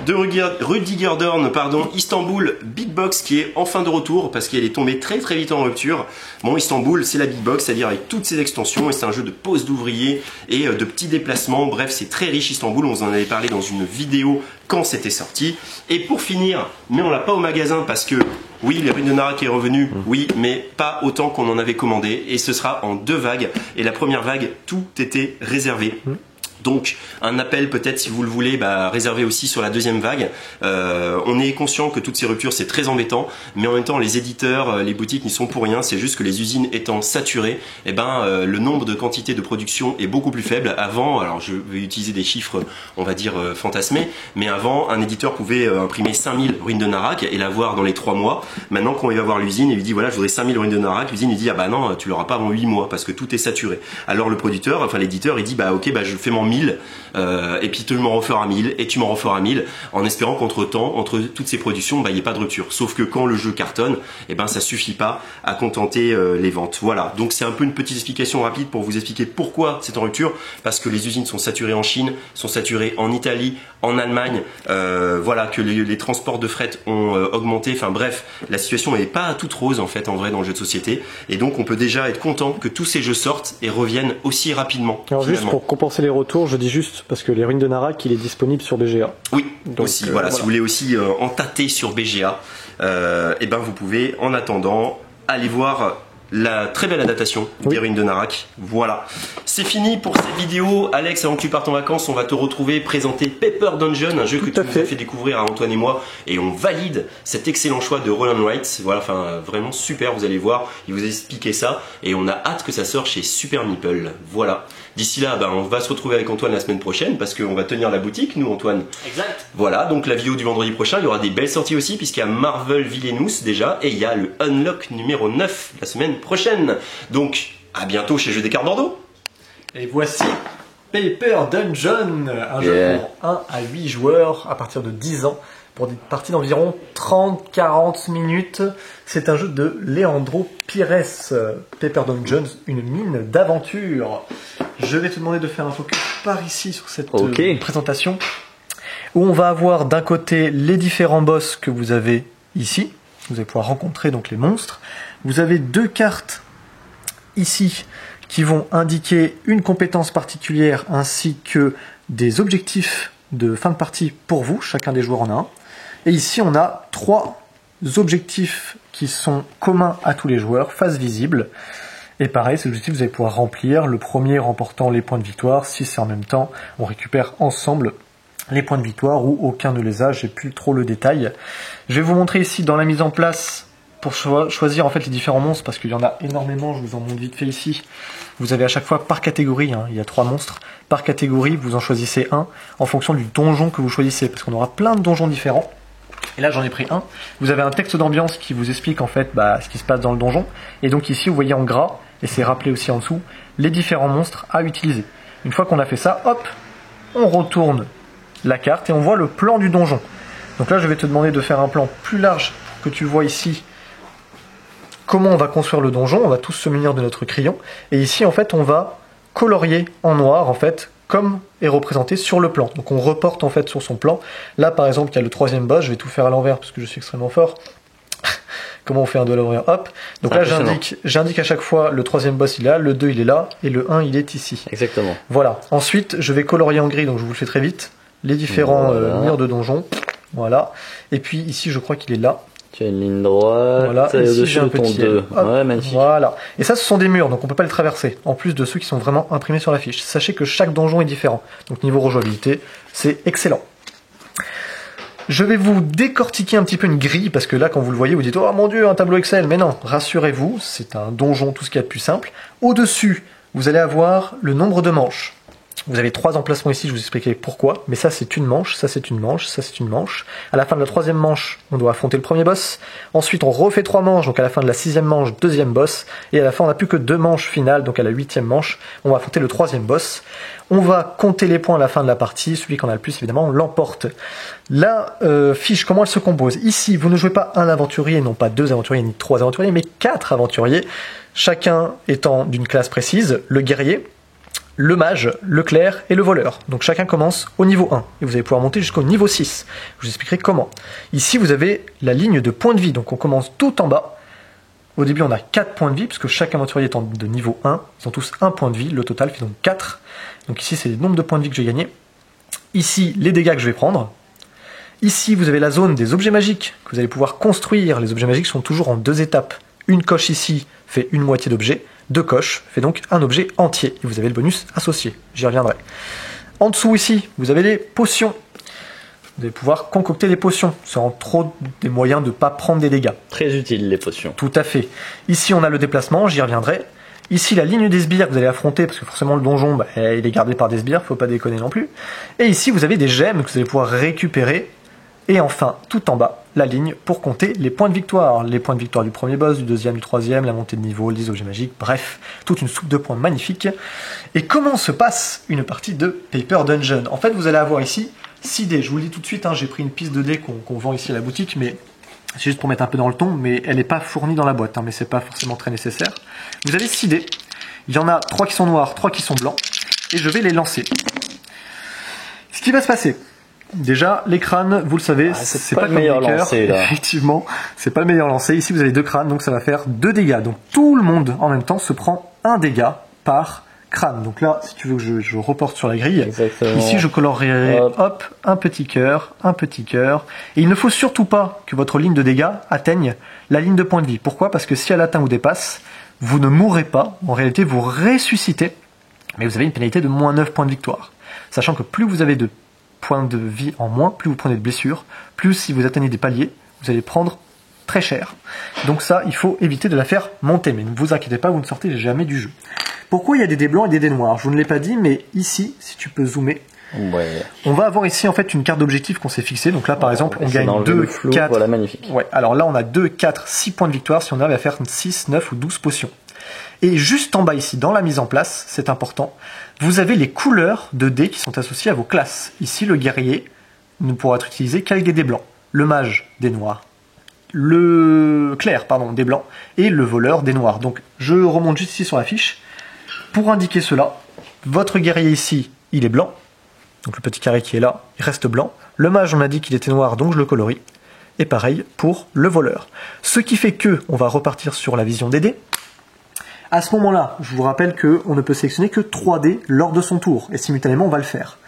de Rudiger Dorn, pardon, Istanbul Big Box qui est enfin de retour parce qu'elle est tombée très très vite en rupture. Bon, Istanbul, c'est la Big Box, c'est-à-dire avec toutes ses extensions, et c'est un jeu de pose d'ouvriers et de petits déplacements. Bref, c'est très riche Istanbul, on vous en avait parlé dans une vidéo quand c'était sorti. Et pour finir, mais on l'a pas au magasin parce que oui, les Ruines de Narak est revenu, oui, mais pas autant qu'on en avait commandé, et ce sera en 2 vagues. Et la première vague, tout était réservé. Donc un appel peut-être si vous le voulez, réservé aussi sur la deuxième vague. On est conscient que toutes ces ruptures c'est très embêtant, mais en même temps les éditeurs, les boutiques n'y sont pour rien. C'est juste que les usines étant saturées, le nombre de quantités de production est beaucoup plus faible. Avant, alors je vais utiliser des chiffres on va dire fantasmés, mais avant un éditeur pouvait imprimer 5000 Ruines de Narak et l'avoir dans les 3 mois. Maintenant quand il va voir l'usine, il lui dit voilà je voudrais 5000 Ruines de Narak, l'usine il dit ah bah non tu l'auras pas avant 8 mois parce que tout est saturé. Alors le producteur, enfin l'éditeur il dit ok je fais mon 1000 et puis tu m'en referas 1000 et tu m'en referas 1000 en espérant qu'entre temps, entre toutes ces productions, il n'y ait pas de rupture. Sauf que quand le jeu cartonne, ça suffit pas à contenter les ventes. Voilà, donc c'est un peu une petite explication rapide pour vous expliquer pourquoi c'est en rupture, parce que les usines sont saturées en Chine, sont saturées en Italie, en Allemagne, voilà, que les transports de fret ont augmenté, enfin bref, la situation n'est pas toute rose en fait en vrai dans le jeu de société, et donc on peut déjà être content que tous ces jeux sortent et reviennent aussi rapidement. Alors juste pour compenser les retours, je dis juste parce que les Ruines de Narak il est disponible sur BGA. Oui, donc, aussi, voilà, si vous voulez aussi en tâter sur BGA, vous pouvez en attendant aller voir la très belle adaptation des Ruines de Narak. Voilà, c'est fini pour cette vidéo. Alex, avant que tu partes en vacances, on va te retrouver présenter Paper Dungeon, un jeu que tu nous as fait découvrir à Antoine et moi, et on valide cet excellent choix de Roll and Write. Voilà, enfin vraiment super, vous allez voir, il vous a expliqué ça, et on a hâte que ça sorte chez Super Meeple. Voilà. D'ici là, on va se retrouver avec Antoine la semaine prochaine parce qu'on va tenir la boutique, nous, Antoine. Exact. Voilà, donc la vidéo du vendredi prochain, il y aura des belles sorties aussi puisqu'il y a Marvel Villainous déjà et il y a le Unlock numéro 9 la semaine prochaine. Donc, à bientôt chez Jeux des Cartes Bordeaux. Et voici Paper Dungeon, un jeu pour 1 à 8 joueurs à partir de 10 ans. Pour des parties d'environ 30-40 minutes. C'est un jeu de Leandro Pires, Paper Dungeons, une mine d'aventure. Je vais te demander de faire un focus par ici sur cette présentation, où on va avoir d'un côté les différents boss que vous avez ici. Vous allez pouvoir rencontrer donc les monstres. Vous avez 2 cartes ici qui vont indiquer une compétence particulière ainsi que des objectifs de fin de partie pour vous. Chacun des joueurs en a un. Et ici, on a 3 objectifs qui sont communs à tous les joueurs, face visible. Et pareil, ces objectifs, vous allez pouvoir remplir. Le premier remportant les points de victoire. Si c'est en même temps, on récupère ensemble les points de victoire ou aucun ne les a. J'ai plus trop le détail. Je vais vous montrer ici dans la mise en place pour choisir en fait les différents monstres parce qu'il y en a énormément. Je vous en montre vite fait ici. Vous avez à chaque fois par catégorie, il y a 3 monstres. Par catégorie, vous en choisissez un en fonction du donjon que vous choisissez parce qu'on aura plein de donjons différents. Et là j'en ai pris un. Vous avez un texte d'ambiance qui vous explique en fait ce qui se passe dans le donjon. Et donc ici vous voyez en gras, et c'est rappelé aussi en dessous, les différents monstres à utiliser. Une fois qu'on a fait ça, hop, on retourne la carte et on voit le plan du donjon. Donc là je vais te demander de faire un plan plus large pour que tu vois ici comment on va construire le donjon. On va tous se munir de notre crayon. Et ici en fait on va colorier en noir en fait comme est représenté sur le plan. Donc on reporte en fait sur son plan. Là par exemple il y a le 3e boss, je vais tout faire à l'envers parce que je suis extrêmement fort. Comment on fait un 2 à l'envers? Hop. Donc là j'indique à chaque fois le 3e boss il est là, le 2 il est là et le 1 il est ici. Exactement. Voilà. Ensuite je vais colorier en gris, donc je vous le fais très vite, les différents murs de donjon. Voilà. Et puis ici je crois qu'il est là. Tu as une ligne droite, voilà, ici j'ai un petit 2. Ouais, magnifique. Voilà. Et ça, ce sont des murs, donc on peut pas les traverser. En plus de ceux qui sont vraiment imprimés sur la fiche. Sachez que chaque donjon est différent. Donc niveau rejouabilité, c'est excellent. Je vais vous décortiquer un petit peu une grille, parce que là, quand vous le voyez, vous dites « Oh mon Dieu, un tableau Excel !» Mais non, rassurez-vous, c'est un donjon, tout ce qu'il y a de plus simple. Au-dessus, vous allez avoir le nombre de manches. Vous avez 3 emplacements ici, je vous expliquerai pourquoi, mais ça c'est une manche, ça c'est une manche, ça c'est une manche. À la fin de la 3e manche, on doit affronter le premier boss. Ensuite on refait 3 manches, donc à la fin de la 6e manche, 2e boss. Et à la fin on n'a plus que 2 manches finales, donc à la 8e manche, on va affronter le 3e boss. On va compter les points à la fin de la partie, celui qui en a le plus évidemment l'emporte. La fiche, comment elle se compose? Ici, vous ne jouez pas un aventurier, non pas 2 aventuriers, ni 3 aventuriers, mais 4 aventuriers, chacun étant d'une classe précise, le guerrier, le mage, le clerc et le voleur. Donc chacun commence au niveau 1 et vous allez pouvoir monter jusqu'au niveau 6. Je vous expliquerai comment. Ici vous avez la ligne de points de vie, donc on commence tout en bas. Au début on a 4 points de vie puisque chaque aventurier est de niveau 1, ils ont tous un point de vie, le total fait donc 4. Donc ici c'est le nombre de points de vie que j'ai gagné. Ici les dégâts que je vais prendre. Ici vous avez la zone des objets magiques que vous allez pouvoir construire. Les objets magiques sont toujours en 2 étapes. Une coche ici fait une moitié d'objet. 2 coches fait donc un objet entier et vous avez le bonus associé, j'y reviendrai. En dessous ici, vous avez les potions. Vous allez pouvoir concocter des potions, c'est entre autres des moyens de ne pas prendre des dégâts. Très utile les potions. Tout à fait. Ici on a le déplacement, j'y reviendrai. Ici la ligne des sbires que vous allez affronter, parce que forcément le donjon il est gardé par des sbires, faut pas déconner non plus. Et ici vous avez des gemmes que vous allez pouvoir récupérer. Et enfin, tout en bas, la ligne pour compter les points de victoire. Les points de victoire du premier boss, du deuxième, du troisième, la montée de niveau, les objets magiques, bref, toute une soupe de points magnifique. Et comment se passe une partie de Paper Dungeon? En fait, vous allez avoir ici 6 dés. Je vous le dis tout de suite, j'ai pris une piste de dés qu'on vend ici à la boutique, mais c'est juste pour mettre un peu dans le ton, mais elle n'est pas fournie dans la boîte, mais c'est pas forcément très nécessaire. Vous avez 6 dés. Il y en a 3 qui sont noirs, 3 qui sont blancs, et je vais les lancer. Ce qui va se passer... Déjà, les crânes, vous le savez, c'est pas le meilleur comme les cœurs, lancer, là. effectivement, c'est pas le meilleur lancer. Ici, vous avez 2 crânes, donc ça va faire 2 dégâts. Donc tout le monde, en même temps, se prend un dégât par crâne. Donc là, si tu veux que je reporte sur la grille, Exactement. ici, je colorerai, hop, un petit cœur, un petit cœur. Et il ne faut surtout pas que votre ligne de dégâts atteigne la ligne de point de vie. Pourquoi? Parce que si elle atteint ou dépasse, vous ne mourrez pas. En réalité, vous ressuscitez, mais vous avez une pénalité de moins 9 points de victoire. Sachant que plus vous avez de points de vie en moins, plus vous prenez de blessures, plus si vous atteignez des paliers, vous allez prendre très cher. Donc ça, il faut éviter de la faire monter, mais ne vous inquiétez pas, vous ne sortez jamais du jeu. Pourquoi il y a des dés blancs et des dés noirs? Je vous ne l'ai pas dit, mais ici, si tu peux zoomer, on va avoir ici en fait une carte d'objectif qu'on s'est fixée. Donc là, par exemple, on gagne 2, 4... Voilà, magnifique. Ouais, alors là, on a 2, 4, 6 points de victoire si on arrive à faire 6, 9 ou 12 potions. Et juste en bas ici, dans la mise en place, c'est important, vous avez les couleurs de dés qui sont associées à vos classes. Ici, le guerrier ne pourra être utilisé qu'avec des dés blancs. Le mage, des noirs. Le clerc, pardon, des blancs. Et le voleur, des noirs. Donc, je remonte juste ici sur la fiche. Pour indiquer cela, votre guerrier ici, il est blanc. Donc le petit carré qui est là, il reste blanc. Le mage, on a dit qu'il était noir, donc je le colorie. Et pareil pour le voleur. Ce qui fait que, on va repartir sur la vision des dés. À ce moment-là, je vous rappelle qu'on ne peut sélectionner que 3 dés lors de son tour, et simultanément on va le faire.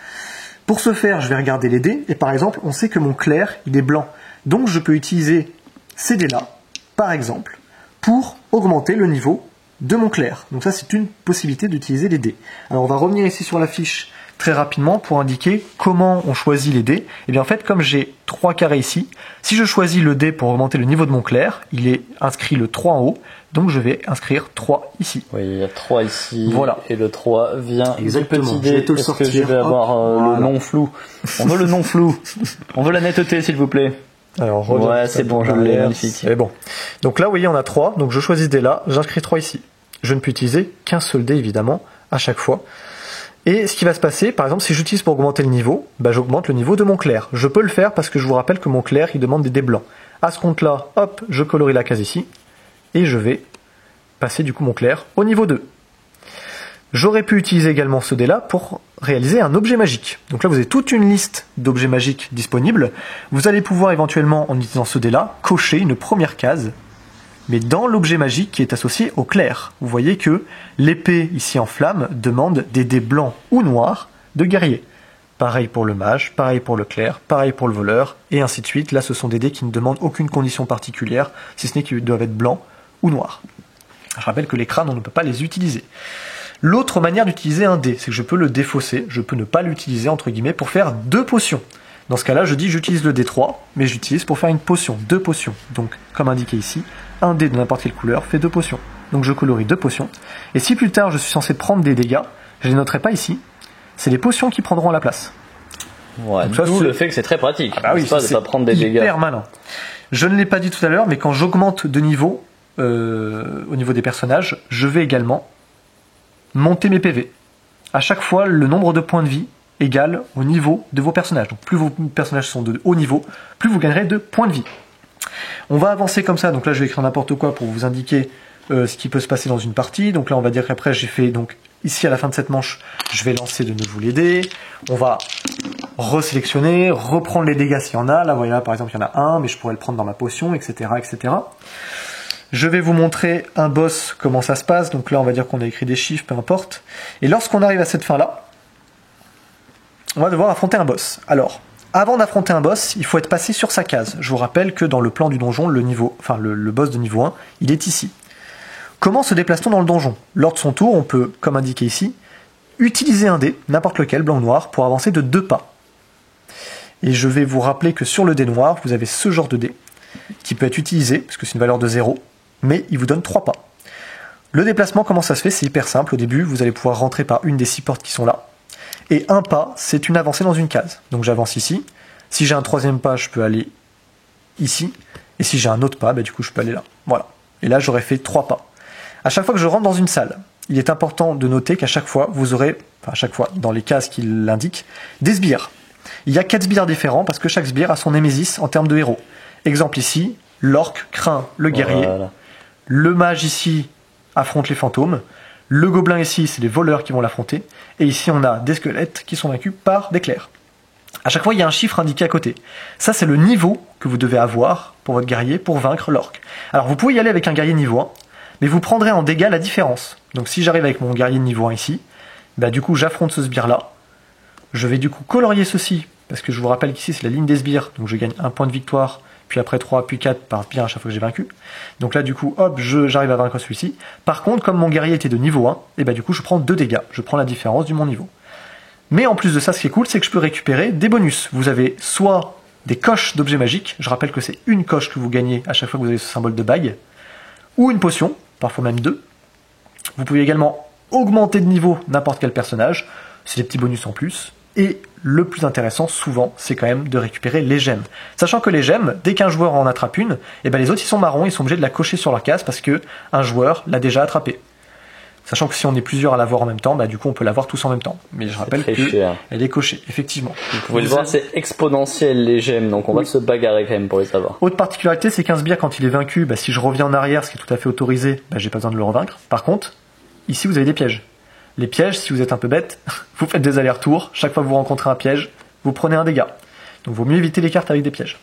Pour ce faire, je vais regarder les dés, et par exemple, on sait que mon clerc, il est blanc. Donc je peux utiliser ces dés-là, par exemple, pour augmenter le niveau de mon clerc. Donc ça, c'est une possibilité d'utiliser les dés. Alors on va revenir ici sur la fiche très rapidement pour indiquer comment on choisit les dés. Et bien en fait, comme j'ai 3 carrés ici, si je choisis le dé pour augmenter le niveau de mon clerc, il est inscrit le 3 en haut, donc je vais inscrire 3 ici. Oui, il y a 3 ici, voilà. Et le 3 vient exactement. du petit dé. Est-ce que je vais avoir le nom flou? On veut le nom flou. On veut la netteté, s'il vous plaît. Alors, ouais, c'est bon, je l'ai, magnifique. C'est bon. Donc là, vous voyez, on a 3, donc je choisis ce dé-là, j'inscris 3 ici. Je ne peux utiliser qu'un seul dé, évidemment, à chaque fois. Et ce qui va se passer, par exemple, si j'utilise pour augmenter le niveau, j'augmente le niveau de mon clerc. Je peux le faire parce que je vous rappelle que mon clerc, il demande des dés blancs. À ce compte-là, hop, je colorie la case ici, et je vais passer du coup mon clerc au niveau 2. J'aurais pu utiliser également ce dé-là pour réaliser un objet magique. Donc là, vous avez toute une liste d'objets magiques disponibles. Vous allez pouvoir éventuellement, en utilisant ce dé-là, cocher une première case, mais dans l'objet magique qui est associé au clair. Vous voyez que l'épée, ici en flamme, demande des dés blancs ou noirs de guerrier. Pareil pour le mage, pareil pour le clerc, pareil pour le voleur, et ainsi de suite. Là, ce sont des dés qui ne demandent aucune condition particulière, si ce n'est qu'ils doivent être blancs ou noirs. Je rappelle que les crânes, on ne peut pas les utiliser. L'autre manière d'utiliser un dé, c'est que je peux le défausser, je peux ne pas l'utiliser, entre guillemets, pour faire 2 potions. Dans ce cas-là, je dis j'utilise le D3, mais j'utilise pour faire une potion, 2 potions. Donc, comme indiqué ici, un dé de n'importe quelle couleur fait 2 potions. Donc je colorie 2 potions. Et si plus tard je suis censé prendre des dégâts, je ne les noterai pas ici, c'est les potions qui prendront à la place. Ouais, d'où le fait que c'est très pratique. Ah bah oui, pas de pas prendre des dégâts. Hyper malin. Je ne l'ai pas dit tout à l'heure, mais quand j'augmente de niveau, au niveau des personnages, je vais également monter mes PV. À chaque fois, le nombre de points de vie égale au niveau de vos personnages. Donc plus vos personnages sont de haut niveau, plus vous gagnerez de points de vie. On va avancer comme ça, donc là je vais écrire n'importe quoi pour vous indiquer ce qui peut se passer dans une partie. Donc là on va dire qu'après j'ai fait donc ici à la fin de cette manche, je vais lancer de nouveau les dés. On va resélectionner, reprendre les dégâts s'il y en a. Là, vous voyez là, par exemple, il y en a un, mais je pourrais le prendre dans ma potion, etc., etc. Je vais vous montrer un boss, comment ça se passe. Donc là, on va dire qu'on a écrit des chiffres, peu importe. Et lorsqu'on arrive à cette fin-là, on va devoir affronter un boss. Alors, avant d'affronter un boss, il faut être passé sur sa case. Je vous rappelle que dans le plan du donjon, le boss de niveau 1, il est ici. Comment se déplace-t-on dans le donjon? Lors de son tour, on peut, comme indiqué ici, utiliser un dé, n'importe lequel, blanc ou noir, pour avancer de 2 pas. Et je vais vous rappeler que sur le dé noir, vous avez ce genre de dé, qui peut être utilisé, parce que c'est une valeur de 0, mais il vous donne 3 pas. Le déplacement, comment ça se fait? C'est hyper simple. Au début, vous allez pouvoir rentrer par une des 6 portes qui sont là. Et un pas, c'est une avancée dans une case. Donc j'avance ici. Si j'ai un 3e pas, je peux aller ici. Et si j'ai un autre pas, du coup, je peux aller là. Voilà. Et là, j'aurais fait 3 pas. À chaque fois que je rentre dans une salle, il est important de noter qu'à chaque fois, vous aurez, à chaque fois, dans les cases qui l'indiquent, des sbires. Il y a 4 sbires différents parce que chaque sbire a son némésis en termes de héros. Exemple ici, l'orc craint le guerrier. Voilà. Le mage ici affronte les fantômes. Le gobelin ici, c'est les voleurs qui vont l'affronter. Et ici, on a des squelettes qui sont vaincus par des clercs. À chaque fois, il y a un chiffre indiqué à côté. Ça, c'est le niveau que vous devez avoir pour votre guerrier pour vaincre l'orc. Alors, vous pouvez y aller avec un guerrier niveau 1, mais vous prendrez en dégâts la différence. Donc, si j'arrive avec mon guerrier niveau 1 ici, du coup, j'affronte ce sbire-là. Je vais du coup colorier ceci, parce que je vous rappelle qu'ici, c'est la ligne des sbires. Donc, je gagne 1 point de victoire, puis après 3, puis 4 par sbire à chaque fois que j'ai vaincu. Donc là, du coup, hop, j'arrive à vaincre celui-ci. Par contre, comme mon guerrier était de niveau 1, et du coup, je prends 2 dégâts. Je prends la différence du mon niveau. Mais en plus de ça, ce qui est cool, c'est que je peux récupérer des bonus. Vous avez soit des coches d'objets magiques. Je rappelle que c'est une coche que vous gagnez à chaque fois que vous avez ce symbole de bague. Ou une potion, parfois même 2. Vous pouvez également augmenter de niveau n'importe quel personnage. C'est des petits bonus en plus. Et le plus intéressant, souvent, c'est quand même de récupérer les gemmes. Sachant que les gemmes, dès qu'un joueur en attrape une, les autres, ils sont marrons, ils sont obligés de la cocher sur leur case parce que un joueur l'a déjà attrapée. Sachant que si on est plusieurs à l'avoir en même temps, du coup, on peut l'avoir tous en même temps. Mais je rappelle qu'elle est cochée, effectivement. Vous pouvez le voir, c'est exponentiel les gemmes, donc on va se bagarrer quand même pour les savoir. Autre particularité, c'est qu'un sbire, quand il est vaincu, si je reviens en arrière, ce qui est tout à fait autorisé, j'ai pas besoin de le revaincre. Par contre, ici, vous avez des pièges. Les pièges, si vous êtes un peu bête, vous faites des allers-retours. Chaque fois que vous rencontrez un piège, vous prenez un dégât. Donc, il vaut mieux éviter les cartes avec des pièges.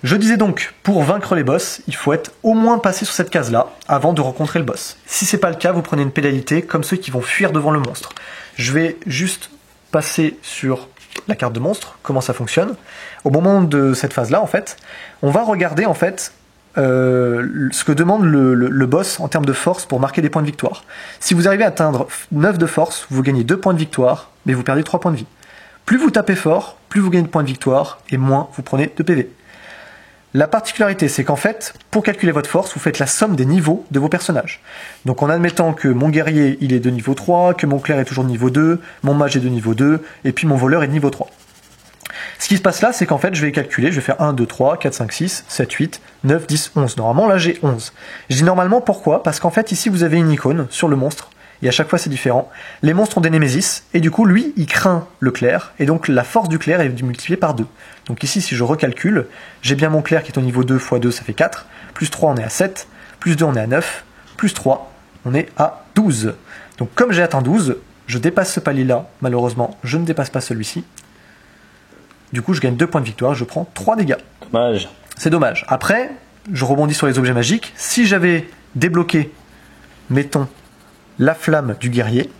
Je disais donc, pour vaincre les boss, il faut être au moins passé sur cette case-là avant de rencontrer le boss. Si c'est pas le cas, vous prenez une pénalité comme ceux qui vont fuir devant le monstre. Je vais juste passer sur la carte de monstre, comment ça fonctionne. Au moment de cette phase-là, en fait, on va regarder en fait ce que demande le boss en termes de force pour marquer des points de victoire. Si vous arrivez à atteindre 9 de force, vous gagnez 2 points de victoire, mais vous perdez 3 points de vie. Plus vous tapez fort, plus vous gagnez de points de victoire, et moins vous prenez de PV. La particularité, c'est qu'en fait, pour calculer votre force, vous faites la somme des niveaux de vos personnages. Donc en admettant que mon guerrier, il est de niveau 3, que mon clerc est toujours de niveau 2, mon mage est de niveau 2, et puis mon voleur est de niveau 3. Ce qui se passe là, c'est qu'en fait, je vais calculer, je vais faire 1, 2, 3, 4, 5, 6, 7, 8, 9, 10, 11. Normalement, là, j'ai 11. Je dis normalement, pourquoi? Parce qu'en fait, ici, vous avez une icône sur le monstre, et à chaque fois, c'est différent. Les monstres ont des némésis, et du coup, lui, il craint le clerc, et donc la force du clerc est multipliée par 2. Donc ici, si je recalcule, j'ai bien mon clerc qui est au niveau 2 x 2, ça fait 4, plus 3, on est à 7, plus 2, on est à 9, plus 3, on est à 12. Donc comme j'ai atteint 12, je dépasse ce palier-là, malheureusement, je ne dépasse pas celui-ci. Du coup, je gagne 2 points de victoire, je prends 3 dégâts. Dommage. C'est dommage. Après, je rebondis sur les objets magiques. Si j'avais débloqué, mettons, la flamme du guerrier,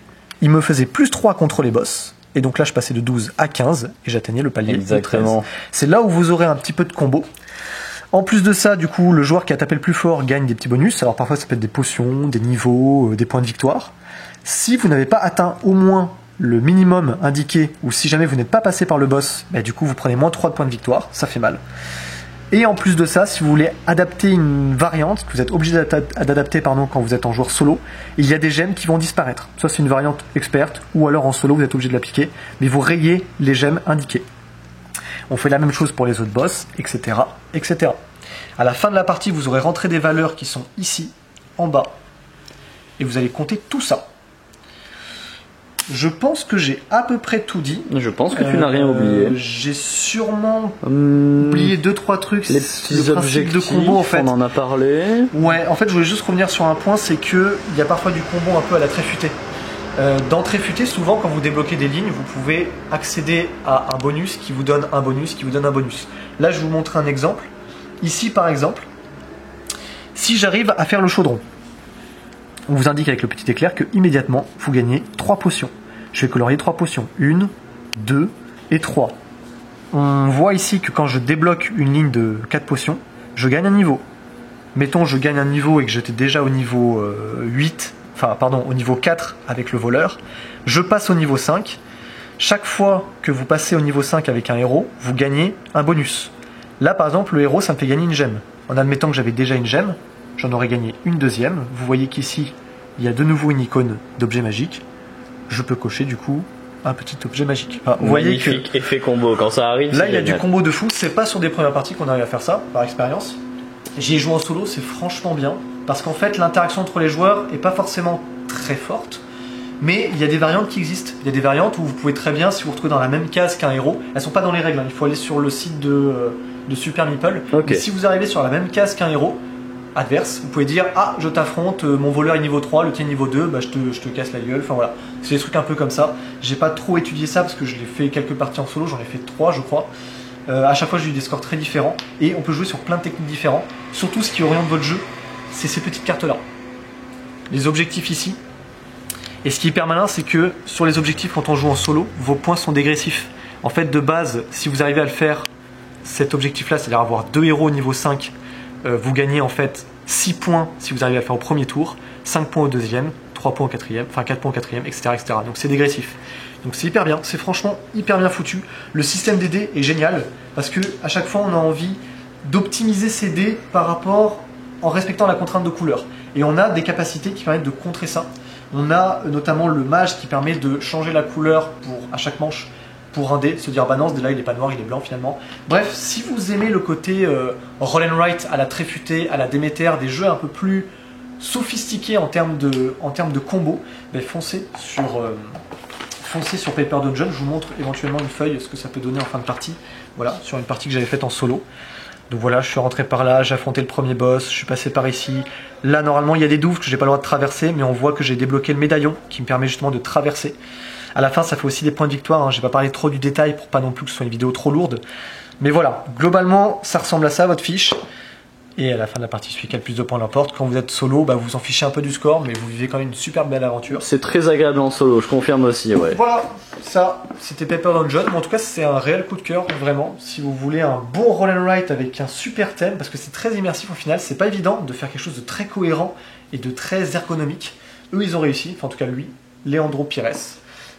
il me faisait plus 3 contre les boss. Et donc là, je passais de 12 à 15 et j'atteignais le palier de 13. C'est là où vous aurez un petit peu de combo. En plus de ça, du coup, le joueur qui a tapé le plus fort gagne des petits bonus. Alors parfois, ça peut être des potions, des niveaux, des points de victoire. Si vous n'avez pas atteint au moins le minimum indiqué, ou si jamais vous n'êtes pas passé par le boss, du coup, vous prenez moins 3 de points de victoire. Ça fait mal. Et en plus de ça, si vous voulez adapter une variante, que vous êtes obligé d'adapter quand vous êtes en joueur solo, il y a des gemmes qui vont disparaître. Soit c'est une variante experte, ou alors en solo, vous êtes obligé de l'appliquer, mais vous rayez les gemmes indiquées. On fait la même chose pour les autres boss, etc., etc. À la fin de la partie, vous aurez rentré des valeurs qui sont ici, en bas, et vous allez compter tout ça. je pense que j'ai à peu près tout dit. Je pense que tu n'as rien oublié. J'ai sûrement oublié 2-3 trucs. Les petits le principe objectifs, de combo en fait. on en a parlé. Ouais, en fait je voulais juste revenir sur un point, c'est que il y a parfois du combo un peu à la tréfutée. Dans tréfutée, souvent quand vous débloquez des lignes, vous pouvez accéder à un bonus qui vous donne un bonus, qui vous donne un bonus. Là je vais vous montrer un exemple. Ici par exemple, si j'arrive à faire le chaudron, on vous indique avec le petit éclair que immédiatement vous gagnez 3 potions. Je vais colorier 3 potions. 1, 2 et 3. On voit ici que quand je débloque une ligne de 4 potions, je gagne un niveau. Mettons je gagne un niveau et que j'étais déjà au niveau 8, enfin pardon, au niveau 4 avec le voleur. Je passe au niveau 5. Chaque fois que vous passez au niveau 5 avec un héros, vous gagnez un bonus. Là par exemple le héros ça me fait gagner une gemme. En admettant que j'avais déjà une gemme, j'en aurais gagné une deuxième. Vous voyez qu'ici il y a de nouveau une icône d'objet magique. Je peux cocher du coup un petit objet magique. Enfin, vous voyez que effet combo quand ça arrive. là il y a du combo de fou. C'est pas sur des premières parties qu'on arrive à faire ça par expérience. J'y ai joué en solo, c'est franchement bien parce qu'en fait l'interaction entre les joueurs est pas forcément très forte. Mais il y a des variantes qui existent. Il y a des variantes où vous pouvez très bien, si vous vous retrouvez dans la même case qu'un héros, elles sont pas dans les règles, hein. Il faut aller sur le site de Super Meeple. Okay. Mais si vous arrivez sur la même case qu'un héros adverse, vous pouvez dire ah je t'affronte, mon voleur est niveau 3, le tien est niveau 2, bah je te casse la gueule, enfin voilà. C'est des trucs un peu comme ça. J'ai pas trop étudié ça parce que je l'ai fait quelques parties en solo, j'en ai fait 3 je crois. À chaque fois j'ai eu des scores très différents et on peut jouer sur plein de techniques différentes. Surtout ce qui oriente votre jeu, c'est ces petites cartes là. Les objectifs ici. Et ce qui est hyper malin, c'est que sur les objectifs, quand on joue en solo, vos points sont dégressifs. En fait, de base, si vous arrivez à le faire, cet objectif-là, c'est-à-dire avoir 2 héros au niveau 5, vous gagnez en fait 6 points si vous arrivez à le faire au premier tour, 5 points au deuxième, 3 points au quatrième, enfin 4 points au quatrième, etc. etc. Donc c'est dégressif. Donc c'est hyper bien, c'est franchement hyper bien foutu. Le système des dés est génial, parce que à chaque fois, on a envie d'optimiser ces dés par rapport en respectant la contrainte de couleur. Et on a des capacités qui permettent de contrer ça. On a notamment le mage qui permet de changer la couleur à chaque manche pour un dé, se dire bah non ce dé là il est pas noir, il est blanc finalement. Bref, si vous aimez le côté roll and write à la tréfutée, à la Déméter, des jeux un peu plus sophistiqués en termes de combo, ben foncez sur Paper Dungeon. Je vous montre éventuellement une feuille, ce que ça peut donner en fin de partie. Voilà, sur une partie que j'avais faite en solo. Donc voilà, je suis rentré par là, j'ai affronté le premier boss, je suis passé par ici. Là, normalement, il y a des douves que j'ai pas le droit de traverser, mais on voit que j'ai débloqué le médaillon qui me permet justement de traverser. À la fin, ça fait aussi des points de victoire, hein. J'ai pas parlé trop du détail pour pas non plus que ce soit une vidéo trop lourde. Mais voilà, globalement, ça ressemble à ça, votre fiche. Et à la fin de la partie, celui qui a le plus de points l'emporte. Quand vous êtes solo, bah, vous en fichez un peu du score, mais vous vivez quand même une super belle aventure. C'est très agréable en solo, je confirme aussi, ouais. Voilà, ça, c'était Paper Dungeon. Mais en tout cas, c'est un réel coup de cœur, vraiment. Si vous voulez un bon roll and write avec un super thème, parce que c'est très immersif au final, c'est pas évident de faire quelque chose de très cohérent et de très ergonomique. Eux, ils ont réussi, enfin en tout cas lui, Leandro Pires.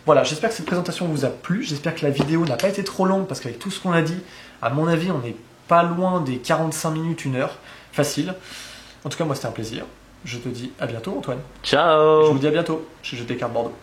Voilà, j'espère que cette présentation vous a plu. J'espère que la vidéo n'a pas été trop longue, parce qu'avec tout ce qu'on a dit, à mon avis, on est pas loin des 45 minutes, 1 heure. Facile. En tout cas, moi, c'était un plaisir. Je te dis à bientôt, Antoine. Ciao. Je vous dis à bientôt chez Jeté Carte Bordeaux.